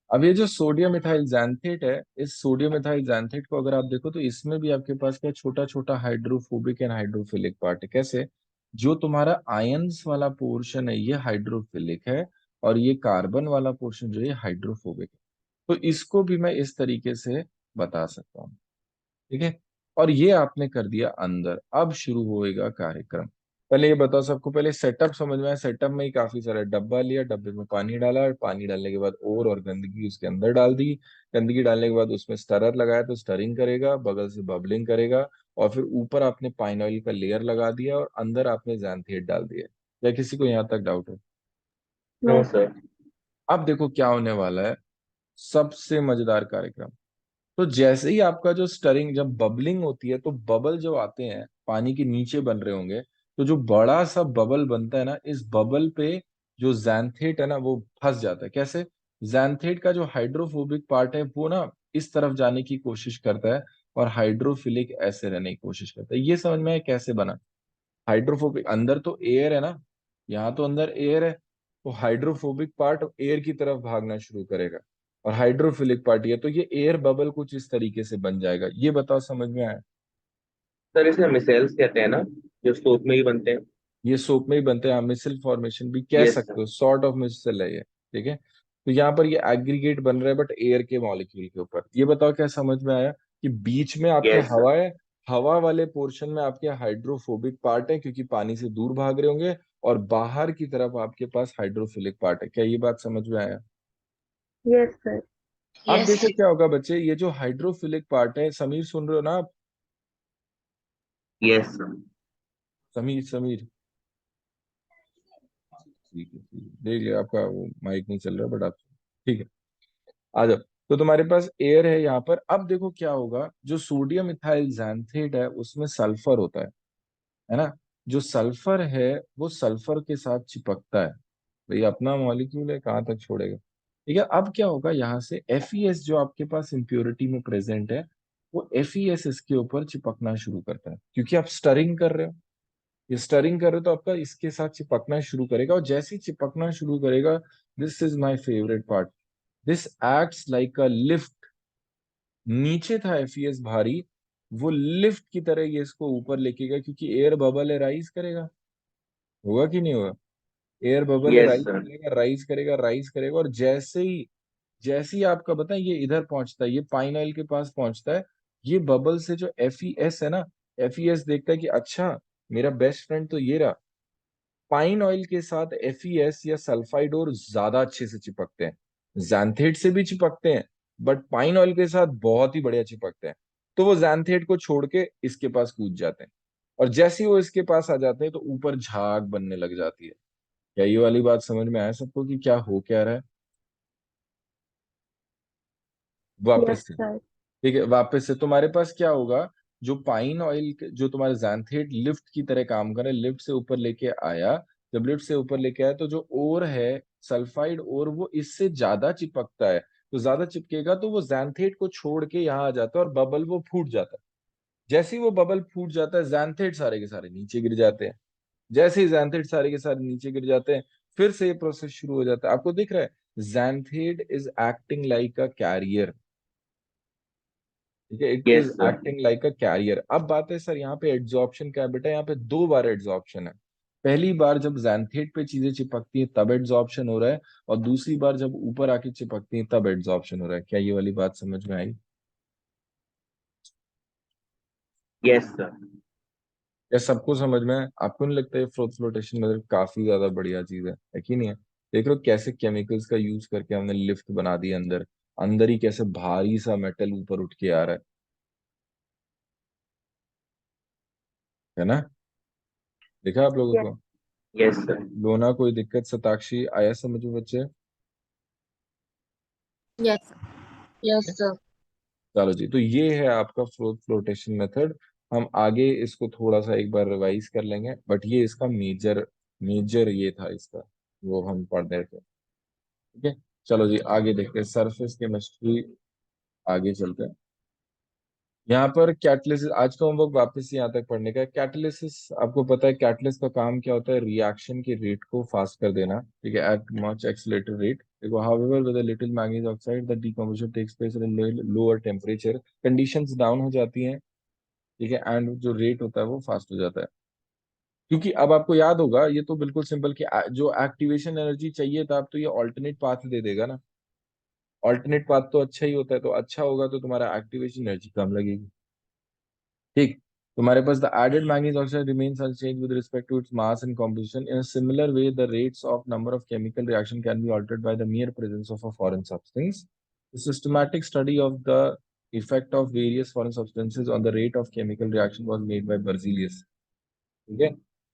अब ये जो सोडियम इथाइल जैंथेट है, इस सोडियम इथाइल जैंथेट को अगर आप देखो, तो इसमें भी आपके पास क्या, छोटा छोटा हाइड्रोफोबिक एंड हाइड्रोफिलिक पार्ट है। कैसे? जो तुम्हारा आयंस वाला पोर्शन है ये हाइड्रोफिलिक है, और ये कार्बन वाला पोर्शन जो है हाइड्रोफोबिक है। तो इसको भी मैं इस तरीके से बता सकता हूँ। ठीक है, और ये आपने कर दिया अंदर। अब शुरू होएगा कार्यक्रम। पहले ये बताओ सबको, पहले सेटअप समझ में आया। सेटअप में ही काफी सारा डब्बा लिया, डब्बे में पानी डाला, और पानी डालने के बाद और गंदगी उसके अंदर डाल दी। गंदगी डालने के बाद उसमें स्टरर लगाया तो स्टरिंग करेगा, बगल से बबलिंग करेगा, और फिर ऊपर आपने पाइन ऑयल का लेयर लगा दिया, और अंदर आपने xanthiate डाल दिया। या किसी को यहाँ तक डाउट है? No no sir. अब देखो क्या होने वाला है, सबसे मजेदार कार्यक्रम। तो जैसे ही आपका जो स्टरिंग, जब बबलिंग होती है तो बबल जो आते हैं पानी के नीचे बन रहे होंगे, तो जो बड़ा सा बबल बनता है ना, इस बबल पे जो xanthiate है ना वो फंस जाता है। कैसे? xanthiate का जो हाइड्रोफोबिक पार्ट है वो ना इस तरफ जाने की कोशिश करता है, और हाइड्रोफिलिक ऐसे रहने की कोशिश करता है। ये समझ में आया कैसे बना? हाइड्रोफोबिक, अंदर तो एयर है ना, यहाँ तो अंदर एयर है, तो हाइड्रोफोबिक पार्ट एयर की तरफ भागना शुरू करेगा, और हाइड्रोफिलिक पार्ट ये, तो ये एयर बबल कुछ इस तरीके से बन जाएगा। ये बताओ समझ में आया? सर इसे मिसाइल्स कहते हैं ना, जो सोप में ही बनते हैं। ये सोप में ही बनते हैं, आप मिसल फॉर्मेशन भी कह यस सकते सर। हो, सॉर्ट ऑफ मिसल है ये। ठीक है, तो यहाँ पर ये एग्रीगेट बन रहा है बट एयर के मॉलिक्यूल के ऊपर। ये बताओ क्या समझ में आया कि बीच में आपके यस सर। हवा है, हवा वाले पोर्शन में आपके हाइड्रोफोबिक पार्ट है क्योंकि पानी से दूर भाग रहे होंगे, और बाहर की तरफ आपके पास हाइड्रोफिलिक पार्ट है। क्या ये बात समझ में आया? Yes sir. अब Yes. देखो क्या होगा बच्चे, ये जो हाइड्रोफिलिक पार्ट है, समीर सुन रहे हो ना आप? Yes sir. समीर, समीर, ठीक है, ठीक है, देख लिया आपका वो माइक नहीं चल रहा बट आप, ठीक है, आ जाओ। तो तुम्हारे पास एयर है यहाँ पर। अब देखो क्या होगा, जो सोडियम इथाइल xanthate है उसमें सल्फर होता है ना? जो सल्फर है वो सल्फर के साथ चिपकता है। भाई अपना मॉलिक्यूल है, कहाँ तक छोड़ेगा? ठीक है, अब क्या होगा, यहाँ से FeS जो आपके पास इम्प्योरिटी में प्रेजेंट है, वो FeS इसके ऊपर चिपकना शुरू करता है, क्योंकि आप स्टरिंग कर रहे हो। ये स्टरिंग कर रहे हो तो आपका इसके साथ चिपकना शुरू करेगा, और जैसे ही चिपकना शुरू करेगा, this is my favourite part, this acts like a lift. नीचे था FeS भारी, वो लिफ्ट की तरह ये इसको ऊपर लेके गया, क्योंकि एयर बबल है, राइज करेगा। होगा कि नहीं होगा? एयर बबल है, यस राइज सर। करेगा, राइज करेगा, राइज करेगा, और जैसे ही आपका बताएं ये इधर पहुंचता है, ये पाइन ऑयल के पास पहुंचता है, ये बबल से जो FeS है ना, FeS देखता है कि अच्छा, मेरा बेस्ट फ्रेंड तो ये रहा। पाइन ऑयल के साथ FeS या सल्फाइड और ज्यादा अच्छे से चिपकते हैं, xanthiate से भी चिपकते हैं, बट पाइन ऑयल के साथ बहुत ही बढ़िया चिपकते हैं। तो वो xanthiate को छोड़ के इसके पास कूद जाते हैं, और जैसे ही वो इसके पास आ जाते हैं तो ऊपर झाग बनने लग जाती है। क्या ये वाली बात समझ में आया सबको कि क्या हो क्या रहा है? यस वापस से, सर। ठीक है, वापस से तुम्हारे पास क्या होगा, जो पाइन ऑयल जो तुम्हारे xanthiate लिफ्ट की तरह काम कर रहा है, लिफ्ट से ऊपर लेके आया। जब लिफ्ट से ऊपर लेके आया तो जो ओर है, सल्फाइड ओर, वो इससे ज्यादा चिपकता है। तो ज्यादा चिपकेगा तो वो xanthiate को छोड़ के यहाँ आ जाता है, और बबल वो फूट जाता है। जैसे ही वो बबल फूट जाता है, xanthiate सारे के सारे नीचे गिर जाते हैं। जैसे ही xanthiate सारे के सारे नीचे गिर जाते हैं, फिर से ये प्रोसेस शुरू हो जाता है। आपको दिख रहा है, xanthiate is acting like a carrier. ठीक है, it is yes sir. Acting like a carrier. अब बात है सर, यहाँ पे एड्सॉर्प्शन क्या है बेटा? यहाँ पे दो बार एड्सॉर्प्शन है। पहली बार जब xanthiate पे चीजें चिपकती हैं तब एड्सॉर्प्शन हो रहा है, और दूसरी बार जब ऊपर आके चिपकती हैं तब एड्सॉर्प्शन हो रहा है। क्या ये वाली बात समझ में आई? Yes sir. या सबको समझ में आया? आपको नहीं लगता है फ्लोटेशन मेथड काफी ज्यादा बढ़िया चीज है कि नहीं है? देख रहे हो कैसे केमिकल्स का यूज करके हमने लिफ्ट बना दी अंदर, अंदर ही कैसे भारी सा मेटल ऊपर उठ के आ रहा है ना? देखा आप लोगों यस। को? Yes sir. लोना कोई दिक्कत? सताक्षी आया समझ में बच्चे? Yes, sir. Yes, sir. चलो जी, तो ये है आपका फ्लोटेशन मेथड। हम आगे इसको थोड़ा सा एक बार रिवाइज कर लेंगे, बट ये इसका मेजर मेजर ये था इसका, वो हम पढ़ रहे थे। ठीक है, चलो जी आगे देखते हैं, सरफेस केमिस्ट्री आगे चलते हैं। यहाँ पर कैटलिसिस, आज का होमवर्क वापस यहाँ तक पढ़ने का है। कैटलिसिस, आपको पता है कैटलिस्ट का काम क्या होता है? रिएक्शन के रेट को फास्ट कर देना। ठीक है, एट मच एक्सीलरेटेड रेट। देखो, however with a little manganese oxide the decomposition takes place at lower temperature, conditions down हो जाती हैं। ठीक है, एंड जो रेट होता है वो फास्ट हो जाता है। क्योंकि अब आपको याद होगा, ये तो बिल्कुल सिंपल कि जो एक्टिवेशन एनर्जी चाहिए था, अब तो ये ऑल्टरनेट पाथ दे देगा ना। ऑल्टरनेट पाथ तो अच्छा ही होता है, तो अच्छा होगा तो तुम्हारा एक्टिवेशन एनर्जी कम लगेगी। ठीक। तुम्हारे पास the added manganese oxide remains unchanged with respect to its mass and composition. In a similar way the rates of number of chemical reaction can be altered by the mere presence of a foreign substance. The systematic study of the effect of various foreign substances on the rate of chemical reaction was made by Berzelius. Okay,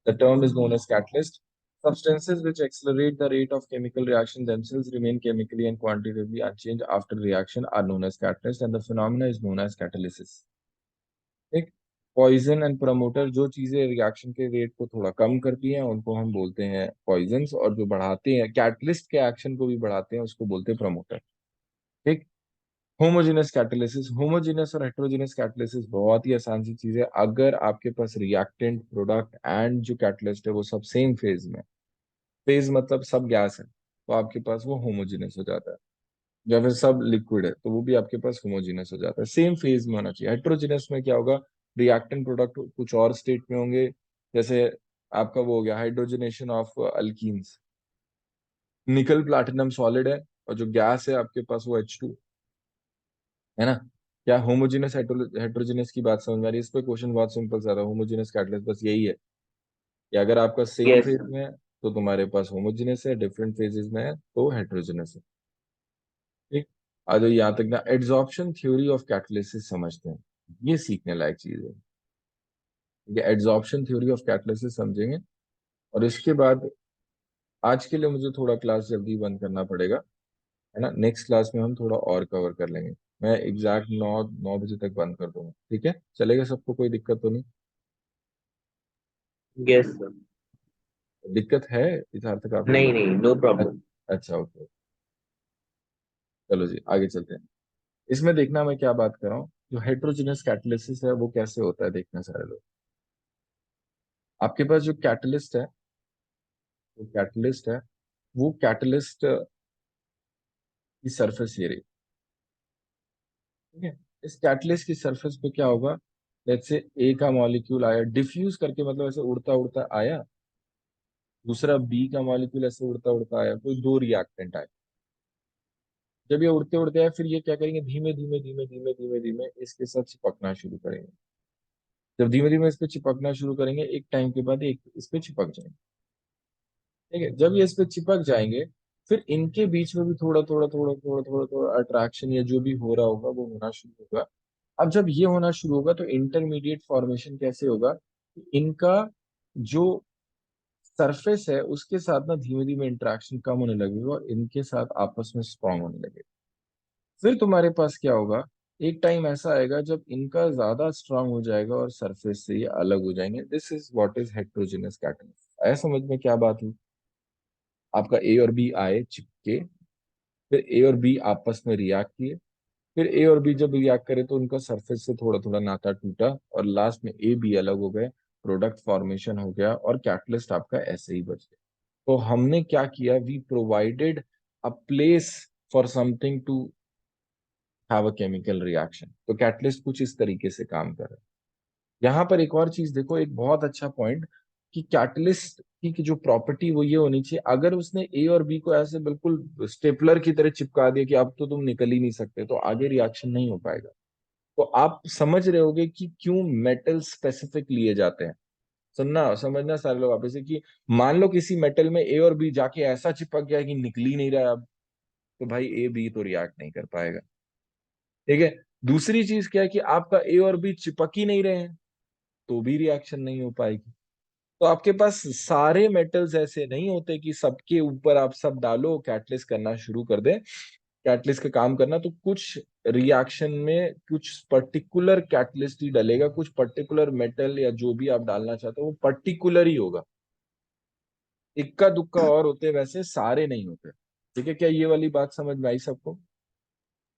the term is known as catalyst. Substances which accelerate the rate of chemical reaction themselves remain chemically and quantitatively unchanged after reaction are known as catalyst, and the phenomena is known as catalysis. ठीक। Poison and promoter, जो चीजें reaction के rate को थोड़ा कम करती हैं उनको हम बोलते हैं पॉइजन्स, और जो बढ़ाते हैं कैटलिस्ट के एक्शन को भी बढ़ाते हैं उसको बोलते हैं प्रमोटर। ठीक। होमोजेनस कैटालिसिस, होमोजेनस और हेट्रोजेनस कैटालिसिस बहुत ही आसान सी चीज है। अगर आपके पास रिएक्टेंट, प्रोडक्ट एंड जो कैटलिस्ट है वो सब सेम फेज में, फेज मतलब सब गैस है, तो आपके पास वो होमोजेनस हो जाता है। या फिर सब लिक्विड है तो वो भी आपके पास होमोजेनस हो जाता है, सेम फेज में होना चाहिए। हेट्रोजेनस में क्या होगा, रिएक्टेंट प्रोडक्ट कुछ और स्टेट में होंगे, जैसे आपका वो हो गया हाइड्रोजनेशन ऑफ अल्कीन्स। निकल प्लैटिनम सॉलिड है और जो गैस है आपके पास वो H2 है ना। क्या होमोजेनस हेट्रोजेनस की बात समझ में आ रही है? इस पे क्वेश्चन बहुत सिंपल सा था, होमोजेनस कैटलिस्ट बस यही है कि अगर आपका सेम यस फेज सर। में है तो तुम्हारे पास होमोजेनस है, डिफरेंट फेजेस में है तो हेट्रोजेनस है। ठीक। आ जाओ यहाँ तक ना, एड्सॉर्प्शन थ्योरी ऑफ कैटालिसिस समझते हैं, ये सीखने लायक चीज है। ठीक है, एड्सॉर्प्शन थ्योरी ऑफ कैटालिसिस समझेंगे, और इसके बाद आज के लिए मुझे थोड़ा क्लास जल्दी बंद करना पड़ेगा, है ना। नेक्स्ट क्लास में हम थोड़ा और कवर कर लेंगे। मैं एग्जैक्ट 9 बजे तक बंद कर दूंगा, ठीक है, चलेगा सबको, कोई दिक्कत तो नहीं? Yes sir. दिक्कत है इधर तक आपको? नहीं नहीं, नो अ- प्रॉब्लम। अच्छा, ओके, चलो जी आगे चलते हैं। इसमें देखना मैं क्या बात कर रहा हूँ, जो हेट्रोजेनस कैटालिसिस है वो कैसे होता है, देखना सारे लोग। आपके पास जो कैटलिस्ट है, जो कैटलिस्ट है वो कैटलिस्ट की सरफेस एरिया, ठीक है। इस कैटलिस्ट की सरफेस पे क्या होगा, लेट्स से ए का मॉलिक्यूल आया डिफ्यूज करके, मतलब ऐसे उड़ता उड़ता आया, दूसरा बी का मॉलिक्यूल ऐसे उड़ता उड़ता आया, कोई दो रिएक्टेंट आए। जब ये उड़ते उड़ते आए फिर ये क्या करेंगे, धीमे धीमे धीमे धीमे धीमे धीमे इसके साथ चिपकना शुरू करेंगे। जब धीमे धीमे इस पे चिपकना शुरू करेंगे एक टाइम के बाद एक इस पे चिपक जाएंगे। ठीक है, जब ये इस पे चिपक जाएंगे फिर इनके बीच में भी थोड़ा थोड़ा थोड़ा थोड़ा थोड़ा थोड़ा अट्रैक्शन या जो भी हो रहा होगा वो होना शुरू होगा। अब जब ये होना शुरू होगा तो इंटरमीडिएट फॉर्मेशन कैसे होगा, इनका जो सरफेस है उसके साथ ना धीमे धीमे इंटरेक्शन कम होने लगेगा और इनके साथ आपस में स्ट्रांग होने लगेगा। फिर तुम्हारे पास क्या होगा, एक टाइम ऐसा आएगा जब इनका ज्यादा स्ट्रांग हो जाएगा और सरफेस से ये अलग हो जाएंगे। This is what is heterogeneous catalyst. आया समझ में क्या बात हुई? आपका ए और बी आए चिपके, फिर ए और बी आपस में रिएक्ट किए, फिर ए और बी जब रिएक्ट करे तो उनका सरफेस से थोड़ा थोड़ा नाता टूटा और लास्ट में ए बी अलग हो गए, प्रोडक्ट फॉर्मेशन हो गया और कैटलिस्ट आपका ऐसे ही बच गया। तो हमने क्या किया, we provided a place for something to have a chemical reaction. तो कैटलिस्ट कुछ इस तरीके से काम कर रहा है। यहाँ पर एक और चीज देखो, एक बहुत अच्छा पॉइंट, कि कैटलिस्ट की जो प्रॉपर्टी वो ये होनी चाहिए, अगर उसने ए और बी को ऐसे बिल्कुल स्टेपलर की तरह चिपका दिया कि अब तो तुम निकल ही नहीं सकते, तो आगे रिएक्शन नहीं हो पाएगा। तो आप समझ रहे होगे कि क्यों मेटल स्पेसिफिक लिए जाते हैं। सुनना समझना सारे लोग आप, कि मान लो किसी मेटल में ए और बी जाके ऐसा चिपक गया कि निकल ही नहीं रहा अब, तो भाई ए बी तो रिएक्ट नहीं कर पाएगा। ठीक है। दूसरी चीज क्या है कि आपका ए और बी चिपक ही नहीं रहे हैं तो भी रिएक्शन नहीं हो पाएगी। तो आपके पास सारे मेटल्स ऐसे नहीं होते कि सबके ऊपर आप सब डालो कैटलिस्ट करना शुरू कर दे, कैटलिस्ट का काम करना। तो कुछ रिएक्शन में कुछ पर्टिकुलर कैटलिस्ट ही डलेगा, कुछ पर्टिकुलर मेटल या जो भी आप डालना चाहते हो वो पर्टिकुलर ही होगा। इक्का दुक्का और होते, वैसे सारे नहीं होते। ठीक है, क्या ये वाली बात समझ में आई सबको?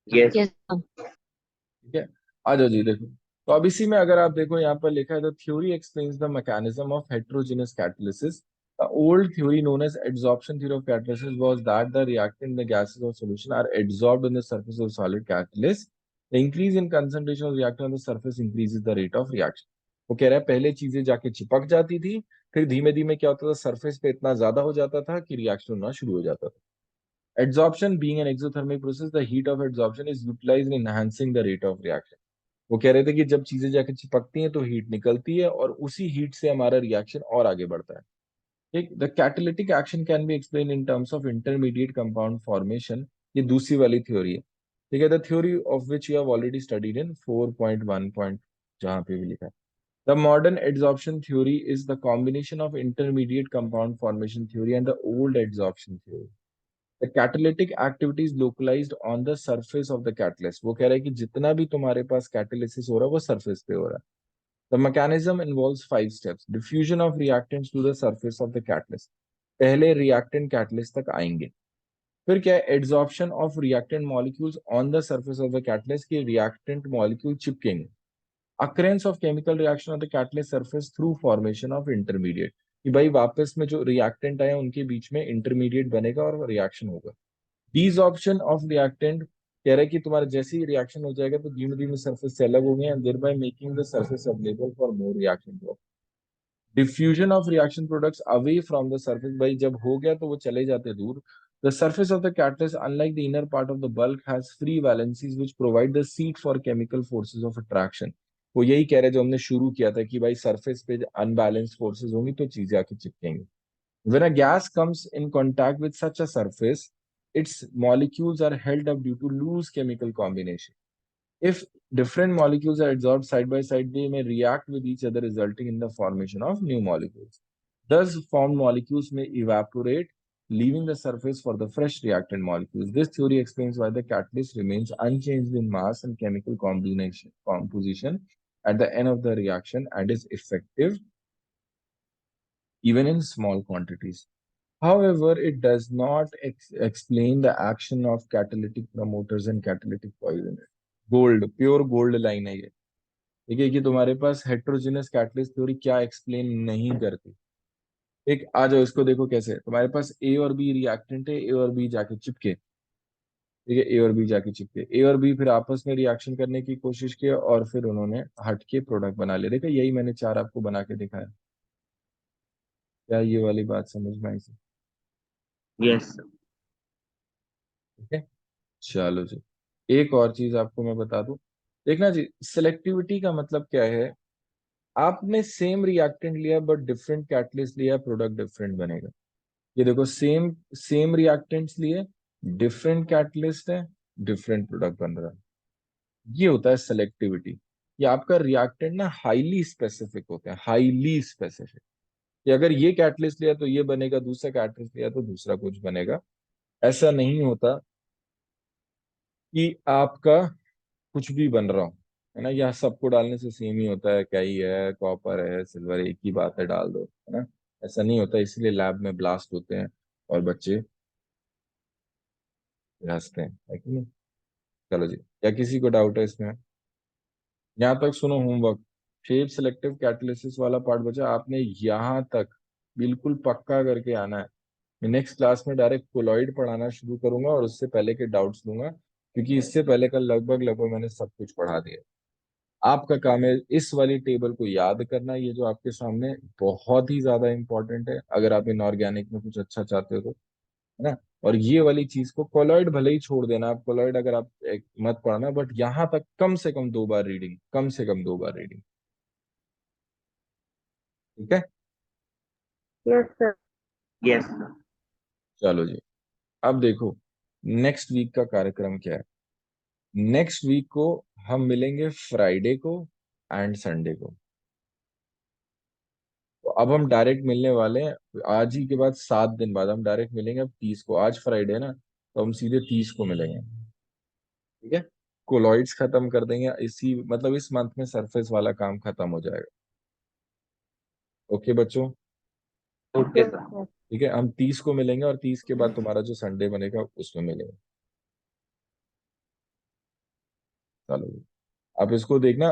यस। Yes, sir. ठीक है, आ जाओ जी देखो। तो अब इसी में अगर आप देखो यहाँ पर लिखा है, the theory explains the mechanism of heterogeneous catalysis. The old theory known as adsorption theory of catalysis was that the reactant in the gases of solution are adsorbed on the surface of solid catalyst. The increase in concentration of reactant on the surface increases the rate of reaction. वो कह रहा है पहले चीजें जाके चिपक जाती थी, फिर धीमे धीमे क्या होता था, सरफेस पे इतना ज्यादा हो जाता था कि रिएक्शन होना शुरू हो जाता था. Adsorption being an exothermic process, the heat of adsorption is utilized in enhancing the rate of reaction. वो कह रहे थे कि जब चीजें जाके चिपकती हैं तो हीट निकलती है और उसी हीट से हमारा रिएक्शन और आगे बढ़ता है. ठीक. The catalytic action can be explain in terms of intermediate compound formation. ये दूसरी वाली थ्योरी है. ठीक है. The theory of which you have already studied in 4.1 जहां पे भी लिखा है. The modern adsorption theory is the combination of intermediate compound formation theory and the old adsorption theory. The catalytic activity is localized on the surface of the catalyst. वो कह रहा है कि जितना भी तुम्हारे पास catalysis हो रहा है वो surface पे हो रहा है. The mechanism involves 5 steps. Diffusion of reactants to the surface of the catalyst. पहले reactant catalyst तक आएंगे. फिर क्या है, adsorption of reactant molecules on the surface of the catalyst के reactant molecule चिपकेंगे. Occurrence of chemical reaction on the catalyst surface through formation of intermediate. कि भाई वापस में जो रिएक्टेंट आए उनके बीच में इंटरमीडिएट बनेगा और रिएक्शन होगा. डीसॉर्प्शन ऑफ रिएक्टेंट कह रहा है कि तुम्हारा जैसे ही रिएक्शन हो जाएगा तो धीमे धीमे सरफेस से अलग हो गए and thereby making the surface available for more reaction to. Diffusion of reaction products away from the surface. भाई जब हो गया तो वो चले जाते दूर. The surface of the catalyst, unlike the inner part of the bulk, has free valencies which provide the seat for chemical forces of attraction. वो यही कह रहे जो हमने शुरू किया था कि भाई सरफेस पे अनबैलेंस्ड फोर्सेस होंगी तो चीजें आके चिपकेंगी. When a gas comes in contact with such a surface, its molecules are held up due to loose chemical combination. If different molecules are adsorbed side by side, they may react with each other, resulting in the formation of new molecules. Thus, formed molecules may evaporate, leaving the surface for the fresh reactant molecules. This theory explains why the catalyst remains unchanged in mass and chemical composition at the end of the reaction and is effective even in small quantities. However, it does not explain the action of catalytic promoters and catalytic poisoners. Gold, pure gold line है ये. ठीक है कि तुम्हारे पास heterogeneous catalyst theory क्या explain नहीं करती. एक आ जाओ इसको देखो कैसे. तुम्हारे पास ए और बी रिएक्टेंट है, ए और बी जाके चिपके. ठीक है, ए और बी जाके चिपके. ए और बी फिर आपस में रिएक्शन करने की कोशिश की और फिर उन्होंने हट के प्रोडक्ट बना लिया. देखो यही मैंने 4 आपको बना के दिखाया. क्या ये वाली बात समझ में आई? Yes sir. ठीक है. चलो जी, एक और चीज आपको मैं बता दूं. देखना जी, सिलेक्टिविटी का मतलब क्या है. आपने सेम रिएक्टेंट लिया बट डिफरेंट कैटलिस्ट लिया, प्रोडक्ट डिफरेंट बनेगा. ये देखो, सेम सेम रिएक्टेंट्स लिए, डिफरेंट कैटलिस्ट है, डिफरेंट प्रोडक्ट बन रहा है. ये होता है सेलेक्टिविटी. ये आपका रिएक्टेंट ना हाईली स्पेसिफिक होते हैं, हाईली स्पेसिफिक. कि अगर ये कैटलिस्ट लिया तो ये बनेगा, दूसरा कैटलिस्ट लिया तो दूसरा कुछ बनेगा. ऐसा नहीं होता कि आपका कुछ भी बन रहा हो, है ना. यह सबको डालने से सेम ही होता है, क्या ही है, कॉपर है, सिल्वर, एक ही बात है, डाल दो, है ना. ऐसा नहीं होता. इसलिए लैब में ब्लास्ट होते हैं और बच्चे हंसते हैं, है कि नहीं. चलो जी, क्या किसी को डाउट है इसमें? यहाँ तक सुनो होमवर्क. शेप सिलेक्टिव कैटालिसिस वाला पार्ट बचा, आपने यहाँ तक बिल्कुल पक्का करके आना है. मैं नेक्स्ट क्लास में डायरेक्ट कोलॉइड पढ़ाना शुरू करूंगा और उससे पहले के डाउट्स लूंगा, क्योंकि इससे पहले का लगभग लगभग मैंने सब कुछ पढ़ा दिया. आपका काम है इस वाली टेबल को याद करना. ये जो आपके सामने बहुत ही ज्यादा इंपॉर्टेंट है अगर आप इनऑर्गेनिक में कुछ अच्छा चाहते हो तो, है ना. और ये वाली चीज को, कोलॉइड भले ही छोड़ देना आप, कोलॉइड अगर आप मत पढ़ना, बट यहाँ तक कम से कम 2 बार रीडिंग, कम से कम 2 बार रीडिंग. ठीक है. Yes, sir. Yes sir. चलो जी, अब देखो नेक्स्ट वीक का कार्यक्रम क्या है. नेक्स्ट वीक को हम मिलेंगे फ्राइडे को एंड संडे को. तो अब हम डायरेक्ट मिलने वाले हैं. आज ही के बाद 7 दिन बाद हम डायरेक्ट मिलेंगे. अब 30 को, आज फ्राइडे है ना, तो हम सीधे 30 को मिलेंगे. ठीक है. कोलॉइड्स खत्म कर देंगे इसी, मतलब इस मंथ में सरफेस वाला काम खत्म हो जाएगा. ओके बच्चों. Okay Yes, sir. sir. ठीक है, हम 30 को मिलेंगे और 30 के बाद तुम्हारा जो संडे बनेगा उसमें मिलेंगे. चलो, आप इसको देखना.